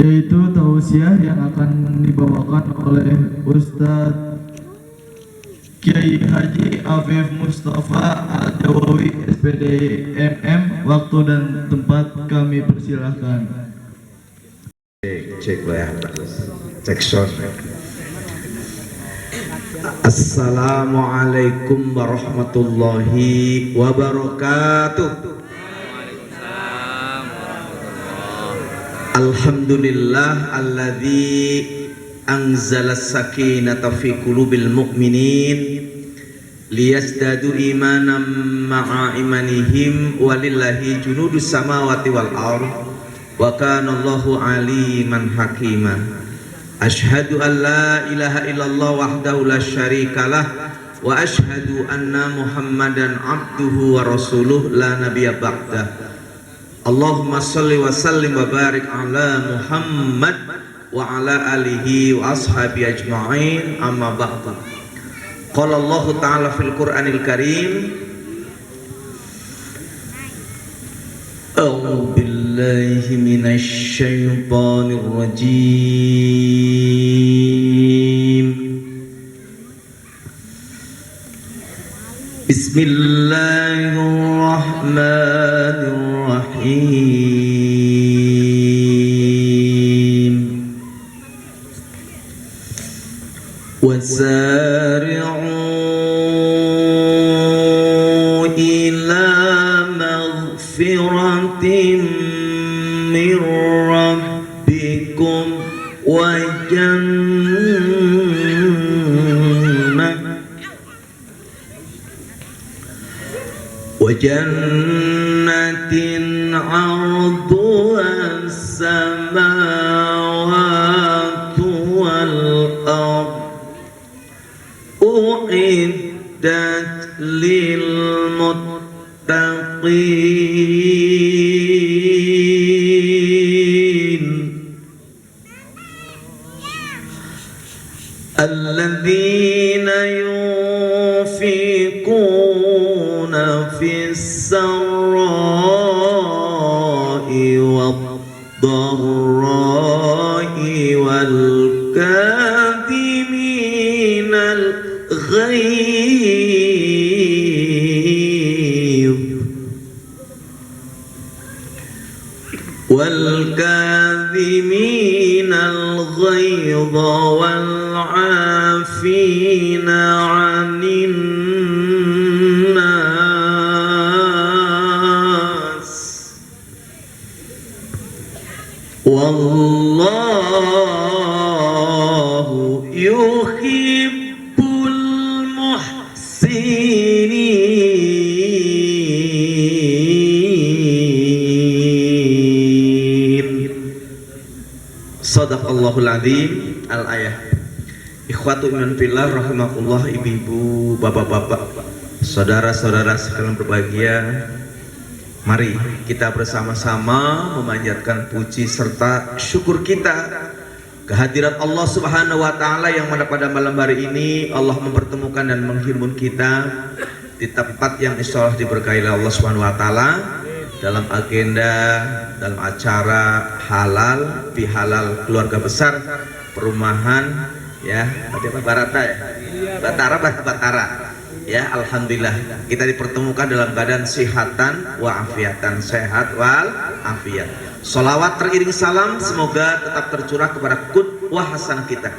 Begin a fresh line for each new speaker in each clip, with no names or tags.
yaitu tausiah yang akan dibawakan oleh Ustadz Kiai Haji Afif Mustafa Al-Jawawi SPD MM. Waktu dan tempat kami persilahkan.
Cek lah ya, cek sound. Assalamualaikum warahmatullahi wabarakatuh. Alhamdulillah alladzi anzala sakinata fi qulubil mu'minin liyazdadu imanan ma'a imanihim walillahi junudus samawati wal ardh wa kana Allahu aliman hakima. Asyhadu an la ilaha illallah wahdahu la syarikalah wa asyhadu anna Muhammadan abduhu wa rasuluh la nabiyya ba'dah. Allahumma salli wa sallim wa barik ala Muhammad wa ala alihi wa ashabi ajma'in, amma ba'du. Qala Allah ta'ala fil Qur'anil Karim, a'udzu billahi minasy syaithanir rajim. Bismillahirrahmanirrahim. Wasari'u ila maghfiratin min rabbikum wa jannatin 'arduha as-samawati wal ardh u'iddat lil muttaqin alladzina yunfiquna fis sarra'i wad-dharra'i wal kadhiminal ghaidh wal 'afina 'anil nas wallahu yuhibbul muhsinin. Shadaqallahul adzim. Al-ayah. Ikhwatu iman fillah rahimakumullah, ibu-ibu, bapak-bapak, saudara-saudara sekalian berbahagia, mari kita bersama-sama memanjatkan puji serta syukur kita kehadirat Allah Subhanahu wa taala yang mana pada malam hari ini Allah mempertemukan dan menghimpun kita di tempat yang insyaallah diberkahi oleh Allah Subhanahu wa taala dalam agenda, dalam acara halal bihalal keluarga besar perumahan ya, Barata ya, Batara ya. Alhamdulillah kita dipertemukan dalam badan sehatan wa afiatan, sehat wal afiat. Sholawat teriring salam semoga tetap tercurah kepada qudwah hasanah kita,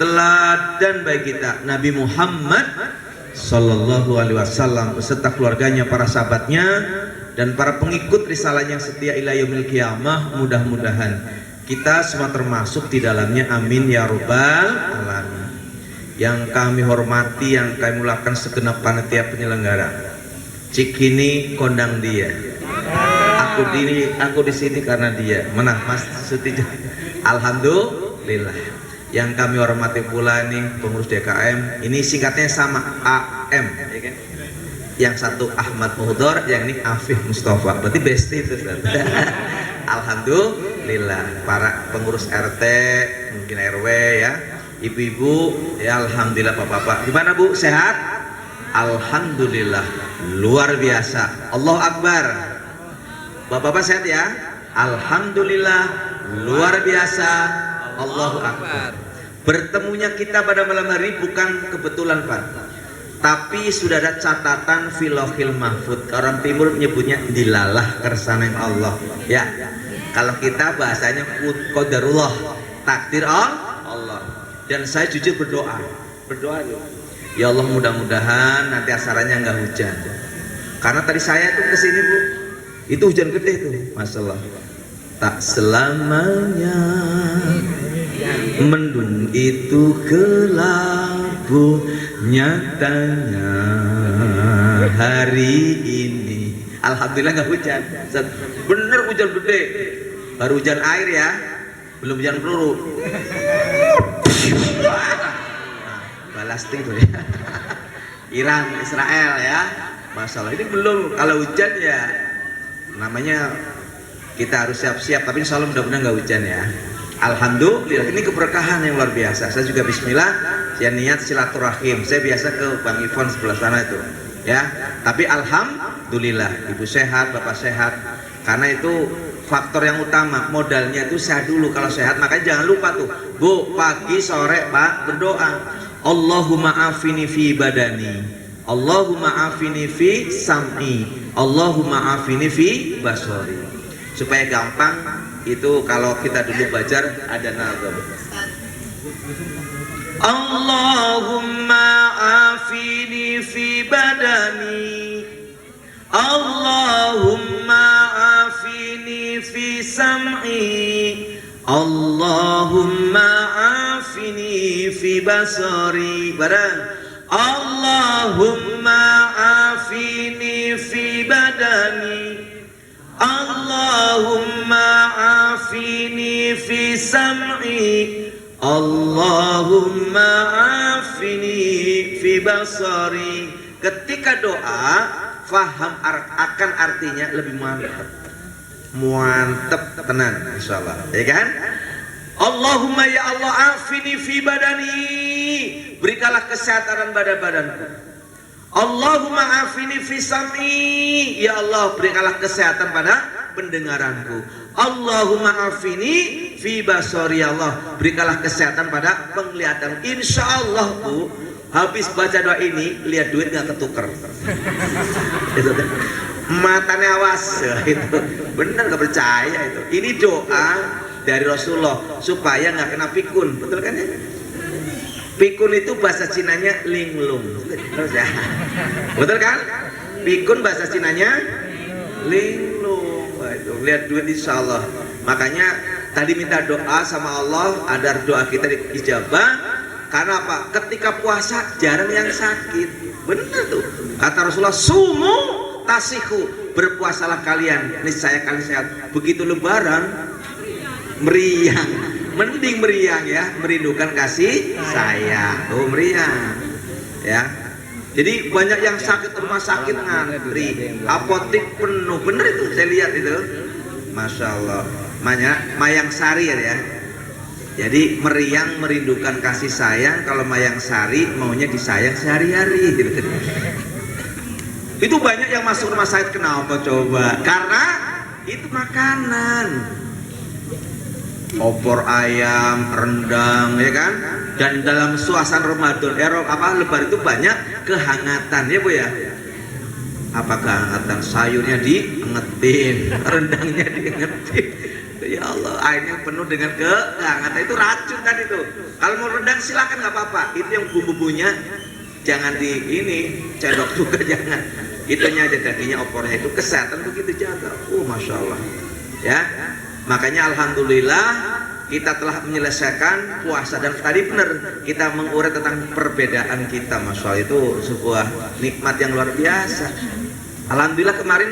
teladan baik kita Nabi Muhammad sallallahu alaihi wasallam beserta keluarganya, para sahabatnya dan para pengikut risalahnya yang setia ila yaumil qiyamah. Mudah-mudahan kita semua termasuk di dalamnya, amin ya rabbal alamin. Yang kami hormati, yang kami mulakan segenap panitia penyelenggara, Cikini kondang dia, aku di sini karena dia menang Mas Suti. Alhamdulillah. Yang kami hormati pula nih pengurus DKM, ini singkatnya sama AM ya kan? Yang satu Ahmad Muhdor, yang ini Afif Mustafa, berarti bestie itu. Alhamdulillah. Para pengurus RT, mungkin RW ya, ibu-ibu ya, alhamdulillah. Bapak-bapak gimana Bu, sehat? Alhamdulillah, luar biasa. Allahu Akbar. Bapak-bapak sehat ya? Alhamdulillah, luar biasa. Allahu Akbar. Bertemunya kita pada malam hari bukan kebetulan Pak, tapi sudah ada catatan filohil mahfud. Orang timur menyebutnya dilalah kersaneng Allah ya. Kalau kita bahasanya qadarullah, takdir Allah. Dan saya jujur berdoa ya Allah, mudah-mudahan nanti asarannya nggak hujan. Karena tadi saya tuh kesini Bu, itu hujan gede tuh, masalah. Tak selamanya mendung itu kelabu, nyatanya hari ini alhamdulillah nggak hujan. Bener hujan gede, baru hujan air ya, belum hujan peluru. Balasting tuh ya. Iran, Israel ya, masalah ini belum. Kalau hujan ya namanya kita harus siap-siap, tapi insya Allah mudah-mudahan nggak hujan ya. Alhamdulillah, ini keberkahan yang luar biasa. Saya juga bismillah, saya niat silaturahim. Saya biasa ke Bang Ivon sebelah sana itu ya, tapi alhamdulillah ibu sehat, bapak sehat. Karena itu faktor yang utama, modalnya itu sehat dulu. Kalau sehat, makanya jangan lupa tuh Bu, pagi sore Pak berdoa, Allahumma afini fi badani, Allahumma afini fi sam'i, Allahumma afini fi basori. Supaya gampang itu kalau kita dulu belajar ada nazam. Allahumma afini fi badani, Allahumma afini fi sam'i, Allahumma afini fi basari. Barang Allahumma afini fi badani, Allahumma afini fi sam'i, Allahumma afini fi basari. Ketika doa faham akan artinya lebih mantep tenan insyaallah ya kan. Allahumma ya Allah afini fi badani, berikanlah kesehatan pada badanku. Allahumma afini fi sam'i, ya Allah berikanlah kesehatan pada pendengaranku. Allahumma afini fi basari, ya Allah berikanlah kesehatan pada penglihatan. Insya Allah Bu, habis baca doa ini lihat duit nggak ketuker. Itu matanya awas itu bener, nggak percaya itu. Ini doa dari Rasulullah supaya nggak kena pikun, betul kan ya? Pikun itu bahasa Cinanya linglung, terus ya, betul kan? Pikun bahasa Cinanya linglung. Wah, itu lihat duit insya Allah. Makanya tadi minta doa sama Allah agar doa kita diijabah. Karena apa? Ketika puasa jarang yang sakit, bener tuh. Kata Rasulullah, sumu tasihu, berpuasalah kalian, niscaya kalian sehat. Begitu Lebaran meriang, mending meriang ya, merindukan kasih sayang. Oh meriang ya. Jadi banyak yang sakit rumah sakit ngantri, apotek penuh, bener itu saya lihat itu, masya Allah. Mayang Sari ya. Jadi meriang merindukan kasih sayang, kalau Mayang Sari maunya disayang sehari-hari gitu. Itu banyak yang masuk rumah sakit, kenapa coba? Karena itu makanan, opor ayam, rendang ya kan. Dan dalam suasana Ramadan, Lebaran itu banyak kehangatan ya Bu ya. Apa kehangatan? Sayurnya diingetin, rendangnya diingetin. Ya Allah, airnya penuh dengan kehangatan, itu racun kan itu. Kalau mau rendang silakan nggak apa-apa, itu yang bumbu-bumbunya jangan di ini cendok juga jangan. Itunya aja dagingnya, opornya itu kesehatan begitu jaga. Masya Allah ya. Makanya alhamdulillah kita telah menyelesaikan puasa, dan tadi benar kita mengurai tentang perbedaan kita, masya Allah, itu sebuah nikmat yang luar biasa. Alhamdulillah kemarin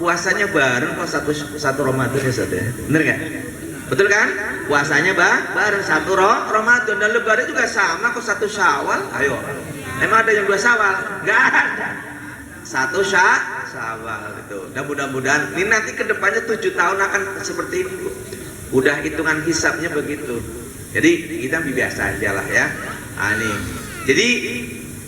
puasanya bareng kok satu Ramadan ya Ustaz ya. Bener kan? Betul kan? Puasanya bareng satu Ramadan, dan Lebaran juga sama kok, satu Syawal. Ayo. Emang ada yang dua Syawal? Enggak ada. Satu Syawal itu. Dan mudah-mudahan ini nanti kedepannya 7 tahun akan seperti itu. Udah hitungan hisabnya begitu. Jadi kita biasa aja lah ya. Ini. Jadi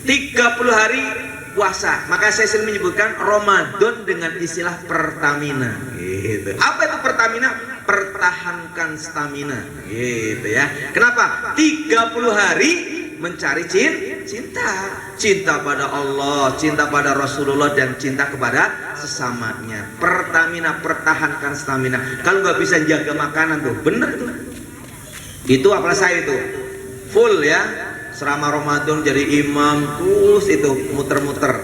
30 hari puasa, maka saya sering menyebutkan Ramadan dengan istilah Pertamina gitu. Apa itu Pertamina? pertahankan stamina gitu ya. Kenapa? 30 hari mencari cinta pada Allah, cinta pada Rasulullah, dan cinta kepada sesamanya. Pertahankan stamina. Kalau nggak bisa jaga makanan tuh, bener tuh. Itu apalah saya itu full ya, selama Ramadan jadi imam terus itu muter-muter.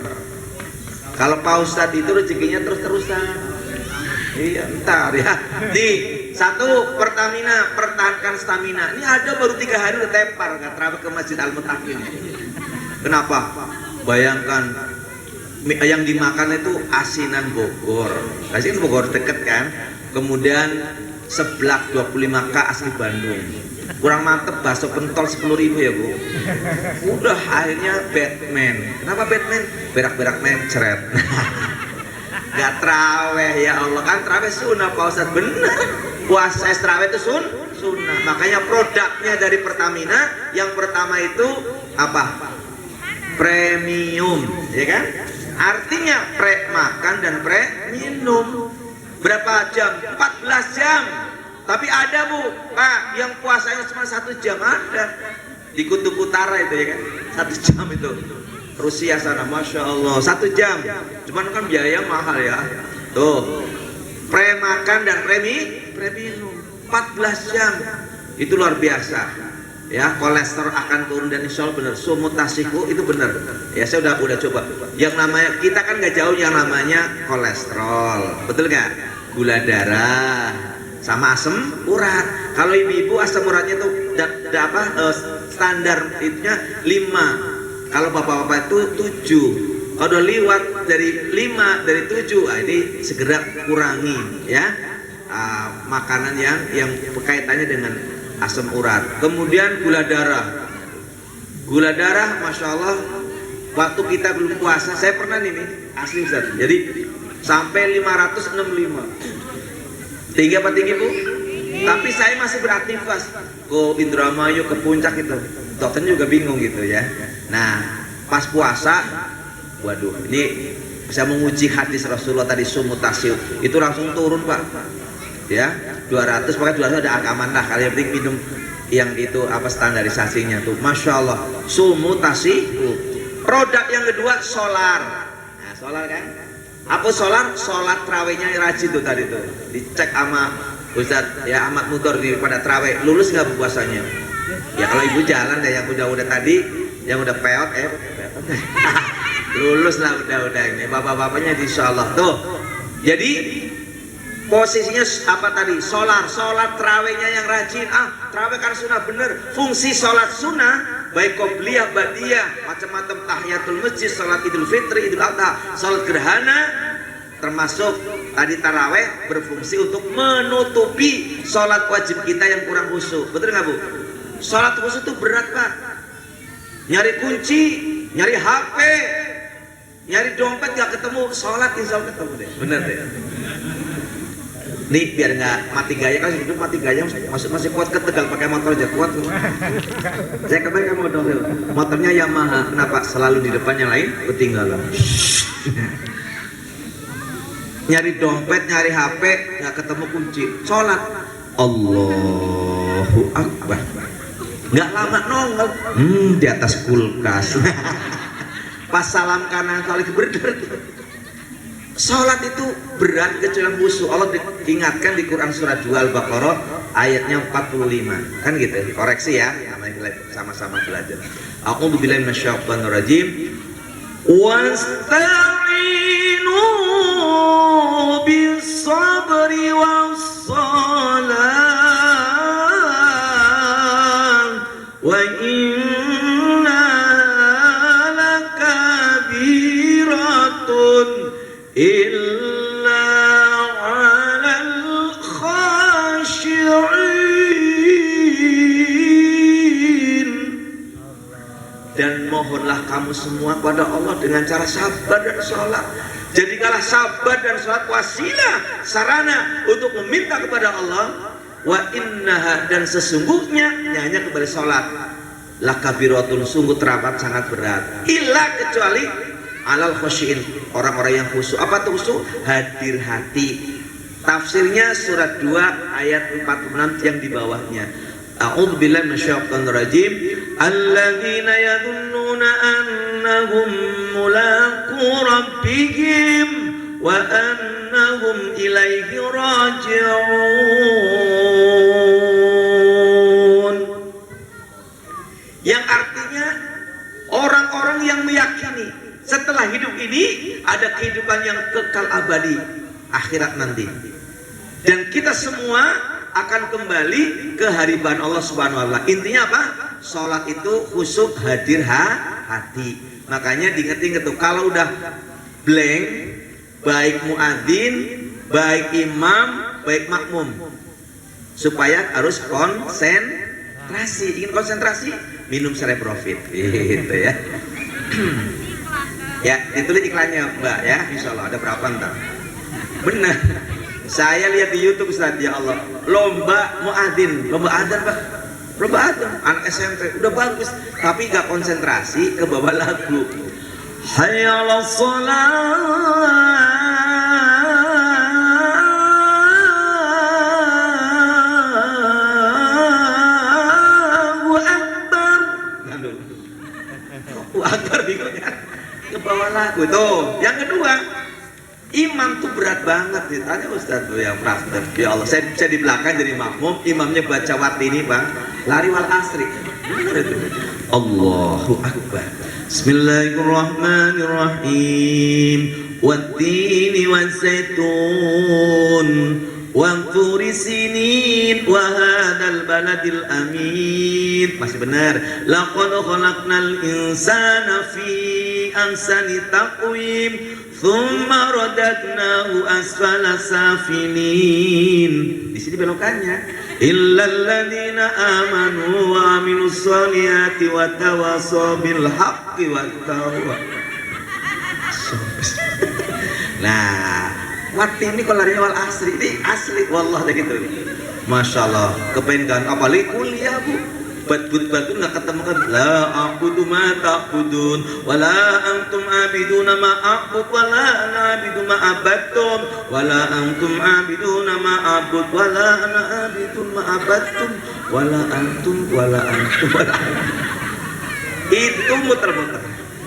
Kalau Pak Ustadz itu rezekinya terus-terusan. Iya, ntar ya. Nih, satu, pertahankan stamina. Ini ada baru 3 hari udah tepar, nggak terawih ke Masjid Al-Mutakin. Kenapa? Bayangkan yang dimakan itu asinan Bogor. Asinan Bogor deket kan. Kemudian seblak 25K asli Bandung. Kurang mantep bakso pentol 10.000 ya Bu. Udah akhirnya Batman. Kenapa Batman? Berak-berak mencret. Gak traweh ya Allah, kan traweh sunnah Pak Ustadz, bener. Puasa traweh itu sunnah. Makanya produknya dari Pertamina yang pertama itu apa? Premium, ya kan? Artinya pre makan dan pre minum. Berapa jam? 14 jam. Tapi ada Bu, Pak, yang puasanya cuma 1 jam ada. Di Kutub Utara itu ya kan, 1 jam itu. Rusia sana, Masya Allah, 1 jam. Cuman kan biaya mahal ya. Tuh, pre makan dan pre minum 14 jam. Itu luar biasa. Ya, kolesterol akan turun dan insya Allah benar. Sumutasiku itu benar. Ya, saya udah coba. Yang namanya, kita kan nggak jauh yang namanya kolesterol, betul nggak? Gula darah sama asam urat. Kalau ibu-ibu asam uratnya tuh standar itunya 5. Kalau bapak-bapak itu 7. Kalau udah lewat dari 5, dari 7, ini segera kurangi ya makanan yang berkaitannya dengan asam urat. Kemudian gula darah. Gula darah, Masya Allah, waktu kita belum puasa, saya pernah nih asli Ustaz. Jadi sampai 565. Tinggi apa tinggi Bu? Tapi saya masih beraktivitas ke Indramayu, ke puncak itu. Dokternya juga bingung gitu ya. Nah, pas puasa, waduh, ini saya menguji hadis Rasulullah tadi sumutasiu, itu langsung turun Pak. Ya, 200, pokoknya 200 ada aman lah. Kalian penting minum yang itu apa standarisasinya tuh, Masya Allah, sumutasiu. Produk yang kedua solar. Nah, solar kan? Apa solar? Sholat terawihnya rajin tuh tadi tuh. Dicek sama Ustadz ya Ahmad Mutor di pada terawih, lulus nggak puasanya? Ya kalau ibu jalan deh, yang udah tadi, yang udah peot lulus lah udah ini bapak-bapaknya insya Allah tuh. Jadi posisinya apa tadi? Sholat terawihnya yang rajin. Terawih kan sunnah bener. Fungsi sholat sunnah baik qobliyah, ba'diyah, macam-macam tahiyatul masjid, sholat idul fitri, idul adha, sholat gerhana, termasuk tadi taraweh berfungsi untuk menutupi sholat wajib kita yang kurang khusyuk. Betul nggak Bu? Sholat khusyuk itu berat Pak. Nyari kunci, nyari HP, nyari dompet gak ketemu, sholat insya Allah ketemu deh. Bener deh. Nih biar nggak mati gaya, kan hidup mati gaya masih kuat ke Tegal pakai motor aja kuat. Saya kemarin mau downhill, motornya Yamaha, kenapa? Selalu di depan yang lain ketinggalan. Nyari dompet, nyari HP, nggak ketemu kunci, sholat. Allahu Akbar. Nggak lama nongol, di atas kulkas. Pas salam kanan kali berderet. Sholat itu berat kecuali khusyuk. Allah diingatkan di Quran surat 2 Al-Baqarah ayatnya 45. Kan gitu, koreksi ya, sama-sama belajar. A'udzu billahi minasyaitonir rajim. Wasta'inu bis sabri was salat wa inna lakabiratun illa 'alal khashi'in. Dan mohonlah kamu semua pada Allah dengan cara sabar dan sholat. Jadikanlah sabar dan sholat wasilah, sarana untuk meminta kepada Allah. Wa innaha, dan sesungguhnya hanya kepada sholat, lakabiratun, sungguh teramat sangat berat. Illa, kecuali alal khusyin, orang-orang yang khusyuk. Apa tuh khusyuk? Hadir hati. Tafsirnya surat 2 ayat 46 yang di bawahnya. A'udzubillahi minasyaitonir rajim. Alladzina yadhunnuna annahum mulaqu rabbihim wa annahum ilaihi raji'un. Yang artinya orang-orang yang meyakini setelah hidup ini ada kehidupan yang kekal abadi, akhirat nanti. Dan kita semua akan kembali ke hadirat Allah Subhanahu wa taala. Intinya apa? Salat itu khusyuk, hadir hati. Makanya diinget-inget tuh, kalau udah blank, baik muadzin, baik imam, baik makmum, supaya harus konsentrasi. Ingin konsentrasi, minum Cerebrofit gitu ya. Ya, ditulis iklannya Mbak ya, insya Allah ada berapa ntar. Benar, saya lihat di YouTube Ustaz, ya Allah, lomba muadzin, lomba adzan Pak, lomba adzan, anak SMP udah bagus, tapi gak konsentrasi, ke bawah lagu hayya 'alas shalah. Ke bawah lagu itu. Yang kedua, imam tuh berat banget. Ditanya Ustaz tuh yang praktek, ya Allah, saya di belakang jadi makmum, imamnya baca Watini Bang, lari wal asri. Benar itu. Allahu Akbar. Bismillahirrahmanirrahim. Wattini waszaitun wa turi sinin wa hadzal baladil amin. Masih benar. Laqad khalaqnal insana fi ahsani taqwim thumma radadnahu asfala safilin. Di sini belokannya illal ladzina amanu wa amilus solihati wa tawassaw bil haqqi wat taqwa. Nah, waktu ini kalau larinya wal asri ini asli wallah gitu. Masya Allah, kepengen kan apalagi kuliah Bu, batut-batut nggak ketemu kan, la a'budu ma ta'budun wala antum abiduna ma a'bud wala ana abidu ma abattum wala antum abiduna ma a'bud wala ana abidu ma abattum wala antum wala itu muter-muter.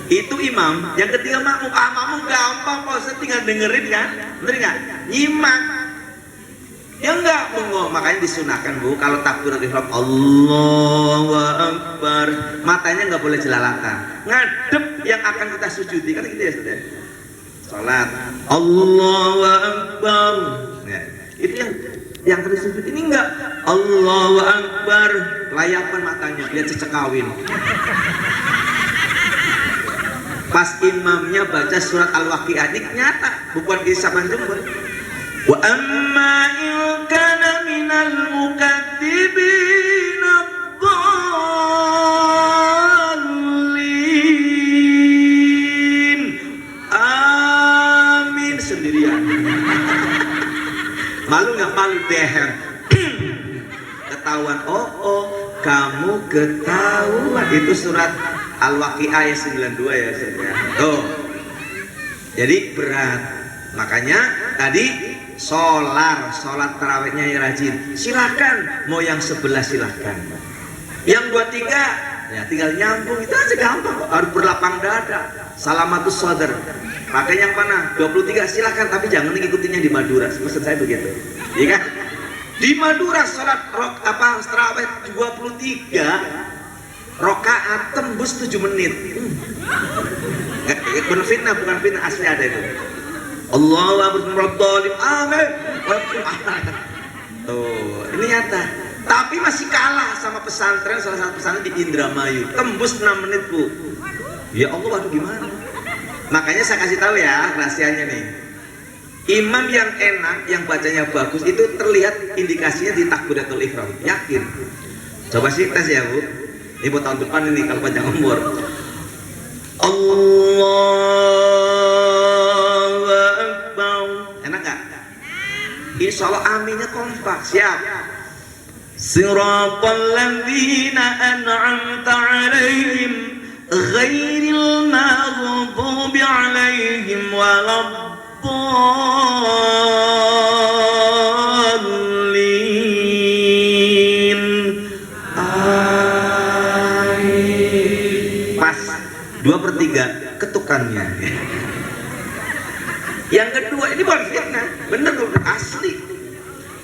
Itu imam. Yang ketiga makmum. Makmum gampang kok, saya tinggal dengerin kan, bener nggak? Nyimak. Ya enggak, bengok. Makanya disunahkan Bu, kalau takbiratul ihram Allahu Akbar, matanya nggak boleh jelalatan, ngadep yang akan kita sujudi, kan gitu ya Saudara. Salat Allahu Akbar. Ya, itu yang terus sujud ini enggak Allahu Akbar, layapan matanya biar cecekawin. Pas imamnya baca surat Al-Waqi'ah, ini nyata, bukan kisah Jember. Wa amma in kana minal mukatsibin ad-dallin. Amin sendirian. Malu nggak malu deher? Ketahuan, oh kamu ketahuan. Itu surat Al-Waqi'ah ayat 92 ya saudara. Tuh. Jadi berat. Makanya tadi sholat tarawihnya yang rajin. Silakan, mau yang 11 silakan. Yang 23 ya tinggal nyambung, itu aja gampang kok. Harus berlapang dada. Salamatus sodar. Pakai yang mana? 23 silakan, tapi jangan ngikutinnya di Madura. Maksud saya begitu. Iya kan? Di Madura sholat tarawih 23 rokaat tembus 7 menit. Bukan fitnah, asli ada itu. Allahu Akbar, amin. Tuh, ini nyata. Tapi masih kalah sama pesantren, salah satu pesantren di Indramayu, tembus 6 menit Bu. Ya Allah, waduh gimana? Makanya saya kasih tahu ya rahasianya nih. Imam yang enak, yang bacanya bagus itu terlihat indikasinya di takbiratul ihram. Yakin? Coba sih tes ya Bu. Ini buat tahun depan ini kalau panjang umur. Allahu Akbar. Enak gak? Insya Allah aminnya kompak. Siap. Siratal ladzina an'amta 'alaihim ghairil maghdubi 'alaihim waladdallin. 2/3 ketukannya. Yang kedua, ini bukan fitnah, bener asli.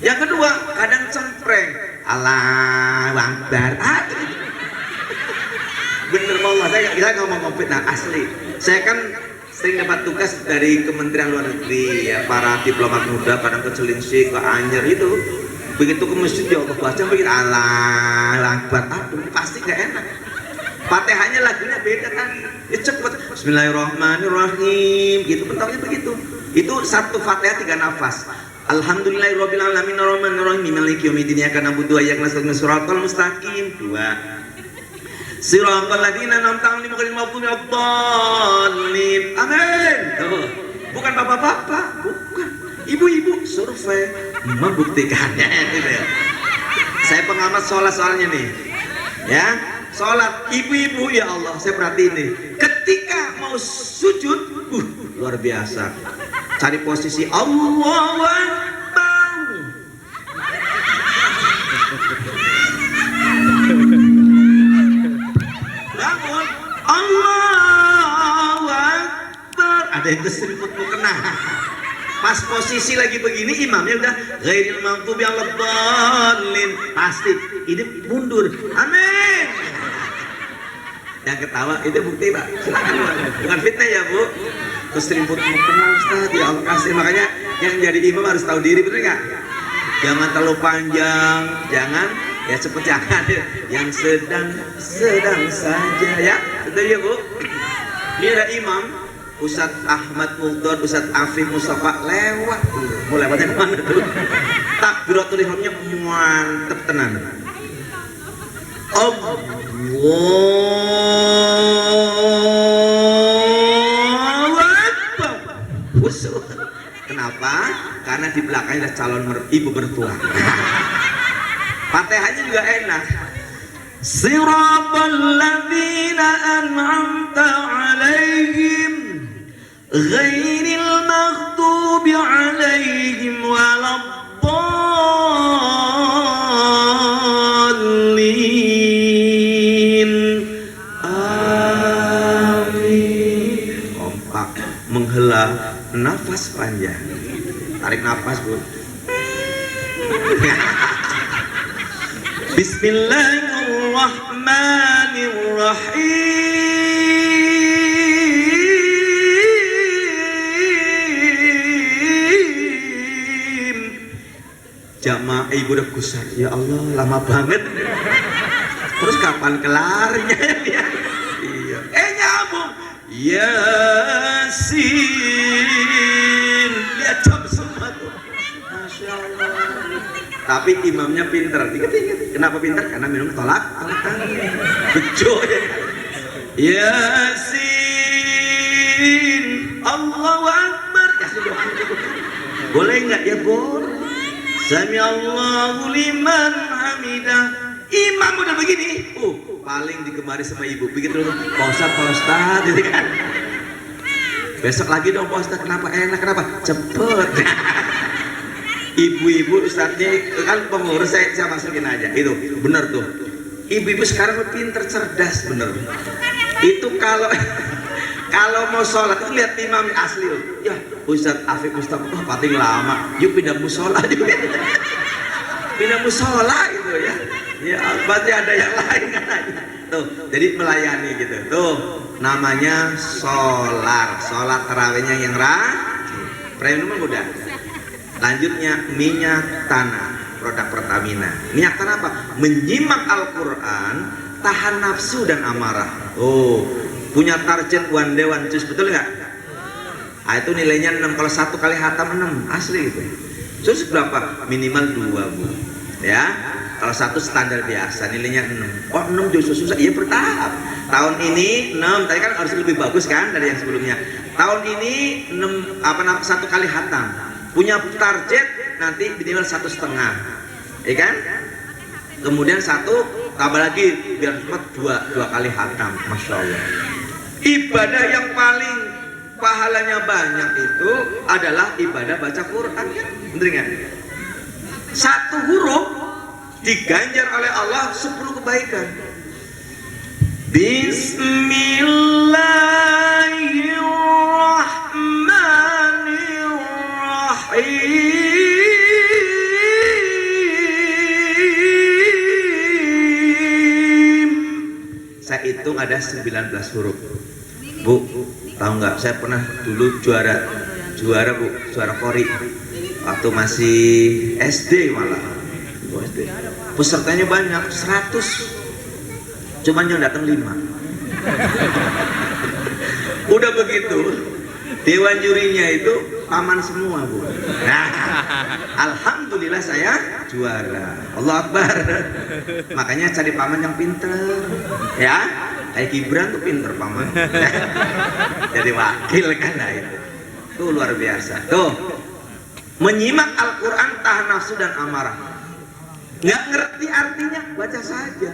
Yang kedua, kadang cempreng, Allahu Akbar. Bener Allah, saya ngomong fitnah asli. Saya kan sering dapat tugas dari Kementerian Luar Negeri, ya, para diplomat muda kadang ke Cilincing, ke Anyer itu. Begitu ke masjid ya Allah baca begitu Allahu Akbar, aduh pasti gak enak. Fatihahnya lagunya beda kan, ya cepet Bismillahirrahmanirrahim gitu, bentuknya begitu. Itu satu Fatihah 3 nafas. Alhamdulillahirabbil alamin arrahmanirrahim maliki yaumiddin iyyaka na'budu wa iyyaka nasta'in shiratal mustaqim 2. Siratal ladzina an'amta 'alaihim ghairil maghdubi 'alaihim. Amin. Tuh. Bukan bapak-bapak, bukan. Ibu-ibu survei membuktikannya gitu ya. Saya pengamat sholat soalnya nih. Ya. Sholat ibu-ibu ya Allah, saya perhatiin nih. Ketika mau sujud, luar biasa. Cari posisi Allahu Akbar. Bangun, Allahu Akbar. Ada yang keseriput mau kena. Pas posisi lagi begini, imamnya udah ghairil maghdubi 'alaihim. Pasti ini mundur. Amin. Yang ketawa itu bukti Pak, silakan bukan fitnah ya Bu. Keseriput mau kenal Ustaz, ya Allah kasih. Makanya yang jadi imam harus tahu diri, bener nggak? Jangan terlalu panjang, jangan ya cepet, jangan yang sedang saja ya, betul ya Bu. Ini ada imam Ustadz Ahmad Muldor, Ustadz Afif Mustafa lewat, mau lewatnya kemana tuh? Takbiratul ihramnya mantep tenan. Allahu Akbar. Kenapa? Karena di belakangnya ada calon ibu mertua. Fatihahnya juga enak. Siratal ladzina an'amta 'alaihim ghairil maghdubi 'alaihim waladdallin. Amin. Kompak menghela nafas panjang. Tarik nafas, Bu. Bismillahirrahmanirrahim. Jamaah ibu udah gusar, ya Allah lama banget. Terus kapan kelarnya ya? Iya. Nyambung. Yasin. Lihat jam semua tuh. Masya Allah. Tapi imamnya pinter. Dikit-dikit. Kenapa pinter? Karena minum tolak angin. Bejo ya. Yasin. Allahu Akbar. Yasin doang. Boleh nggak ya boleh. Sami Allahu liman hamidah. Imam udah begini, paling digemari sama ibu. Begitu loh, Pak Ustadz, gitu kan. Besok lagi dong Pak Ustadz, kenapa enak, kenapa? Cepet. Ibu-ibu Ustadznya kan pengurus, saya masukin aja. Itu bener tuh. Ibu-ibu sekarang pinter, cerdas, bener. Itu kalau mau sholat itu lihat imam asli loh. Ya Ustadz Afif Mustafa paling lama. Yuk pindah musola juga. Pindah musola gitu ya. Ya, berarti ada yang lain katanya. Tuh, jadi melayani gitu. Tuh, namanya sholat tarawihnya yang premium udah. Lanjutnya minyak tanah, produk Pertamina. Minyak tanah apa? Menyimak Al-Quran, tahan nafsu dan amarah. Punya target one day one choice, betul nggak? Itu nilainya 6, kalau 1 kali hatam 6, asli gitu. Terus berapa? Minimal 2 Bu. Ya. Kalau 1 standar biasa nilainya 6. Oh 6 justru susah, iya bertahap. Tahun ini 6, tadi kan harus lebih bagus kan dari yang sebelumnya. Tahun ini 1 kali hatam. Punya target nanti minimal 1,5, ya kan? Kemudian 1 tambah lagi biar cepat 2 kali hatam. Masya Allah. Ibadah yang paling pahalanya banyak itu adalah ibadah baca Quran, kan? Bener nggak? 1 huruf diganjar oleh Allah 10 kebaikan. Bismillah dihitung ada 19 huruf. Bu, tahu nggak? Saya pernah dulu juara Bu, juara kori waktu masih SD malah. SD. Pesertanya banyak, 100. Cuman yang datang 5. Udah begitu, dewan jurinya itu paman semua, Bu. Nah, alhamdulillah saya juara. Allah Akbar. Makanya cari paman yang pinter, ya. Kayak Gibran tuh pinter paman. Jadi wakil kan, nah itu. Tuh luar biasa. Tuh, menyimak Al-Quran tahan nafsu dan amarah. Nggak ngerti artinya, baca saja.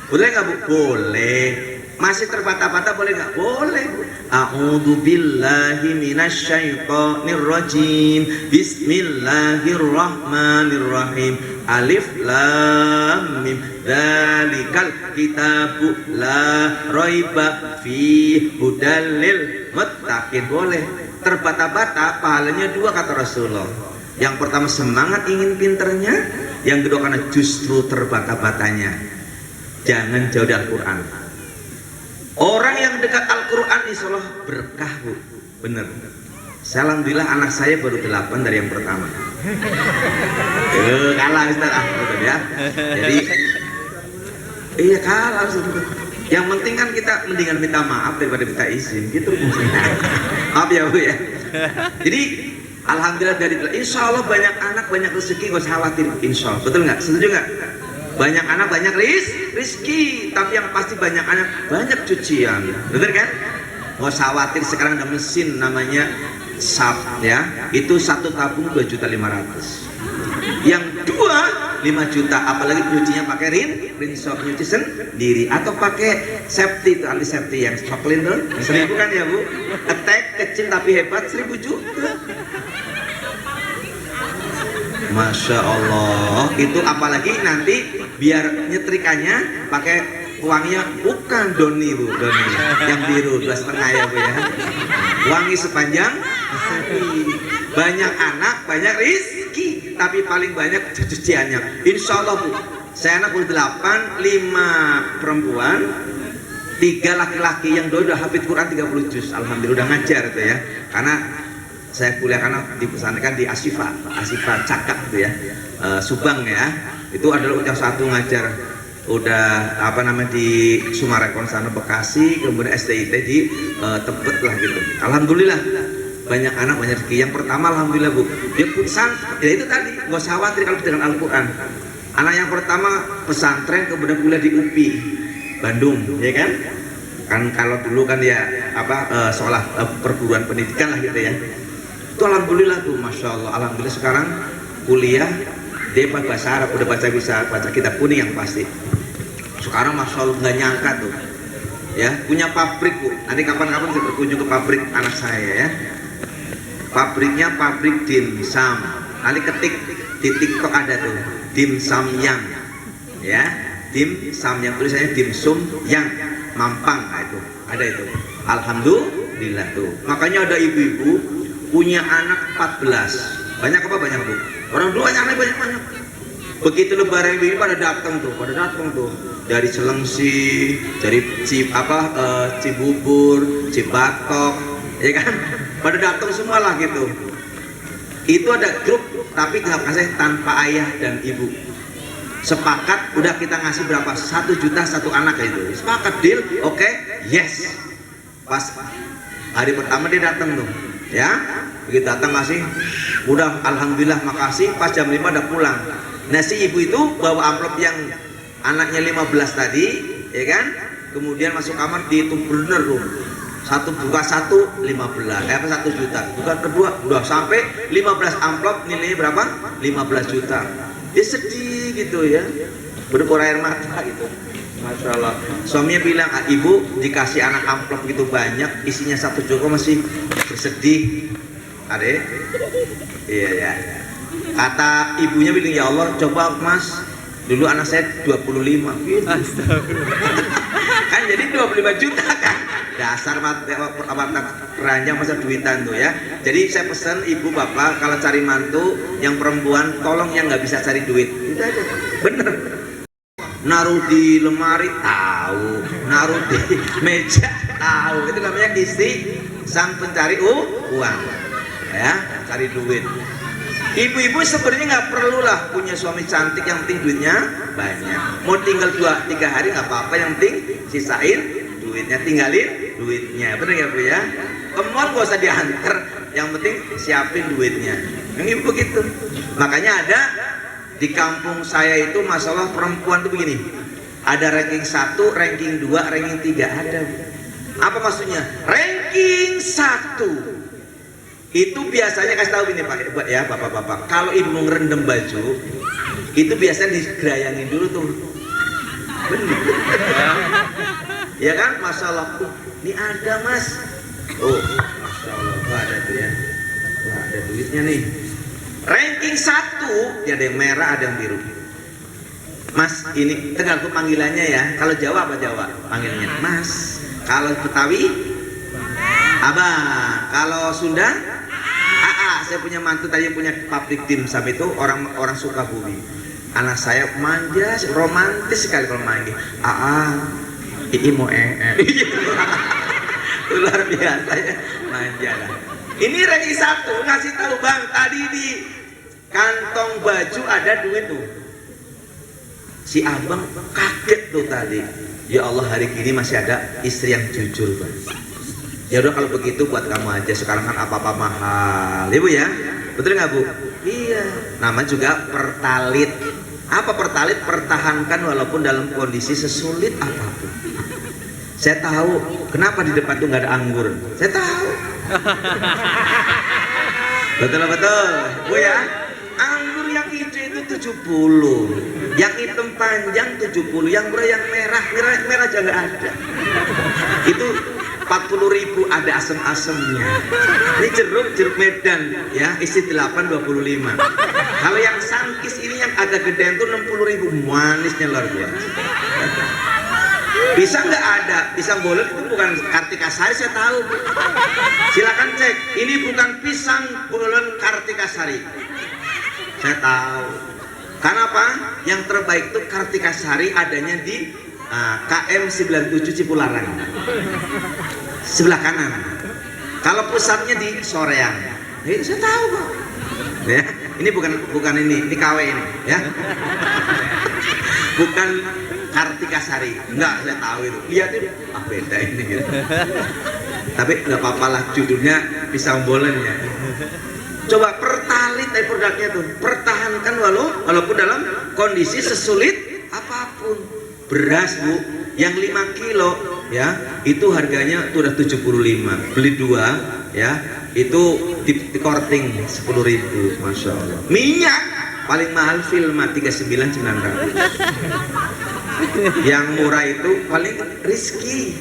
Boleh nggak, Bu? Boleh. Masih terbata-bata boleh nggak? Boleh. A'udzu billahi minasyaitonir rajim. Bismillahirrahmanirrahim. Alif lam mim. Dzalikal kitabu la raiba fi hudal lil muttaqin. Boleh. Terbata-bata pahalanya 2 kata Rasulullah. Yang pertama semangat ingin pinternya, yang kedua karena justru terbata-batanya. Jangan jauh dari Al-Quran. Orang yang dekat Al-Quran insya Allah berkah, Bu. Bener. Alhamdulillah anak saya baru 8 dari yang pertama. Kalah Ustaz, betul ya. Jadi iya kalah Ustaz. Yang penting kan kita mendingan minta maaf daripada minta izin gitu. Maaf ya, Bu ya. Jadi alhamdulillah dari insya Allah banyak anak banyak rezeki, gak usah khawatir. Insya Allah, betul nggak? Setuju nggak? Banyak anak banyak rizki, tapi yang pasti banyak anak banyak cucian, betul kan? Gak usah khawatir, sekarang ada mesin namanya SAP ya, itu 1 tabung 2.500.000, yang 2 5 juta, apalagi nyucinya pakai rinso, nyuci sendiri atau pakai safety itu, anti-safety yang coklin tuh 1.000 kan ya, Bu? Attack kecil tapi hebat 1.000 juta. Masya Allah, itu apalagi nanti biar nyetrikannya pakai wanginya bukan Doni, Bu, Doni yang biru 2,5 ya, Bu ya. Wangi sepanjang hari. Banyak anak banyak rizki, tapi paling banyak cuciannya. Insya Allah, Bu, saya anak 8, 5 perempuan, 3 laki-laki, yang 2 udah hafid Quran 30 juz. Alhamdulillah udah ngajar itu ya, karena saya kuliah karena di pesantren di Asifa Cakak itu ya, Subang ya. Itu adalah yang 1 ngajar udah apa namanya di Sumarekon sana Bekasi, kemudian STIT di Tebet lah gitu. Alhamdulillah banyak anak banyak rezeki. Yang pertama alhamdulillah, Bu, dia pusan ya itu tadi, nggak usah khawatir kalau dengan Al-Quran. Anak yang pertama pesantren kemudian kuliah di UPI Bandung ya kan. Kan kalau dulu kan ya apa sekolah perguruan pendidikan lah gitu ya. Itu alhamdulillah tuh, masya Allah. Alhamdulillah sekarang kuliah dia bahasa Arab, udah bisa baca kitab kuning yang pasti. Sekarang masya Allah nggak nyangka tuh ya, punya pabrik, Bu. Nanti kapan-kapan saya berkunjung ke pabrik anak saya ya. Pabriknya pabrik dimsum. Nanti ketik di TikTok ada tuh dimsum yang ya, dimsum yang tulisannya dimsum yang Mampang. Nah, itu ada itu. Alhamdulillah tuh. Makanya ada ibu-ibu punya anak 14. Banyak apa banyak, Bu? Orang tua banyak. Begitu lebaran ini pada datang tuh, dari Celengsi, dari Cibubur, Cibatok, ya kan? Pada datang semua lah gitu. Itu ada grup, tapi nggak kasih tanpa ayah dan ibu. Sepakat, udah kita ngasih berapa? 1 juta 1 anak itu. Sepakat deal, oke, yes. Pas hari pertama dia datang tuh, ya. Begitu datang ngasih, udah alhamdulillah makasih. Pas jam 5 udah pulang. Nah si ibu itu bawa amplop yang anaknya 15 tadi, ya kan? Kemudian masuk kamar dihitung bener tuh. Buka 1 1 juta. Buka kedua udah sampai 15 amplop, nilainya berapa? 15 juta. Dia sedih gitu ya, berkor air mata gitu. Masya Allah. Suaminya bilang, ibu dikasih anak amplop gitu banyak, isinya 1 juta masih bersedih. Adek, iya ya. Kata ibunya bilang, ya Allah, coba Mas, dulu anak saya 25 gitu. Kan jadi 25 juta kan. Dasar mata keranjang masa duitan tuh ya. Jadi saya pesan ibu bapak kalau cari mantu yang perempuan tolong yang nggak bisa cari duit. Itu aja. Bener. naruh di lemari tahu, naruh di meja tahu. Itu namanya istri sang pencari uang, ya, cari duit. Ibu-ibu sebenarnya nggak perlu lah punya suami cantik, yang penting duitnya banyak. Mau tinggal 2-3 hari nggak apa-apa, yang penting sisain duitnya, tinggalin duitnya. Bener ya Bu ya? Kemon gak usah diantar, yang penting siapin duitnya. Yang ibu begitu. Makanya ada di kampung saya itu masalah perempuan tuh begini. Ada ranking 1, ranking 2, ranking 3 ada. Apa maksudnya? Ranking 1 itu biasanya, kasih tahu ini Pak ya, bapak-bapak, kalau ibu mau ngerendam baju itu biasanya digerayangin dulu tuh. Bener. Ya kan, Masya Allah, ini ada Mas. Oh, Masya Allah, ada tuh ya. Wah, ada duitnya nih. Ranking 1, ya ada yang merah, ada yang biru. Mas, ini tergantung panggilannya ya. Kalau Jawa apa Jawa panggilnya? Mas. Kalau Betawi, Abang. Kalau Sunda, AA. Saya punya mantu tadi yang punya pabrik dimsum itu orang Sukabumi. Anak saya manja, romantis sekali kalau manggil. AA, Ii mau luar biasa ya, manja lah. Ini ranking 1, ngasih tahu Bang, tadi di kantong baju ada duit tuh. Si abang kaget tuh tadi. Ya Allah, hari ini masih ada istri yang jujur Bang. Ya udah kalau begitu buat kamu aja, sekarang kan apa-apa mahal, Ibu ya. Betul nggak Bu? Iya. Nama juga pertalit. Apa pertalit? Pertahankan walaupun dalam kondisi sesulit apapun. Saya tahu kenapa di depan tuh nggak ada anggur. Saya tahu. Betul Bu ya. Anggur yang hijau itu 70, yang hitam panjang 70, yang merah aja nggak ada. Itu 40.000, ada asem-asemnya. Ini jeruk Medan ya, isi 8,25. Kalau yang sangkis ini yang agak gedean tuh 60.000, manisnya luar biasa. Bisa nggak ada pisang bolet itu bukan Kartika Sari, saya tahu. Silakan cek, ini bukan pisang bolet Kartika Sari. Saya tahu. Karena apa? Yang terbaik itu Kartika Sari adanya di KM 97 Cipularang. Sebelah kanan. Kalau pusatnya di Soreang. Saya tahu kok. Ya, ini bukan ini KW ini, ya. Bukan Kartika Sari. Enggak, saya tahu itu. Lihat itu, beda ini gitu. Tapi nggak apa-apa lah, judulnya pisang bolen ya. Coba pertalit produknya tuh, pertahankan walaupun dalam kondisi sesulit apapun. Beras Bu, yang 5 kilo ya, itu harganya tuh udah 75. Beli 2 ya, itu di korting 10.000, Masya Allah. Minyak paling mahal Filma 39.900. Yang murah itu paling Rizky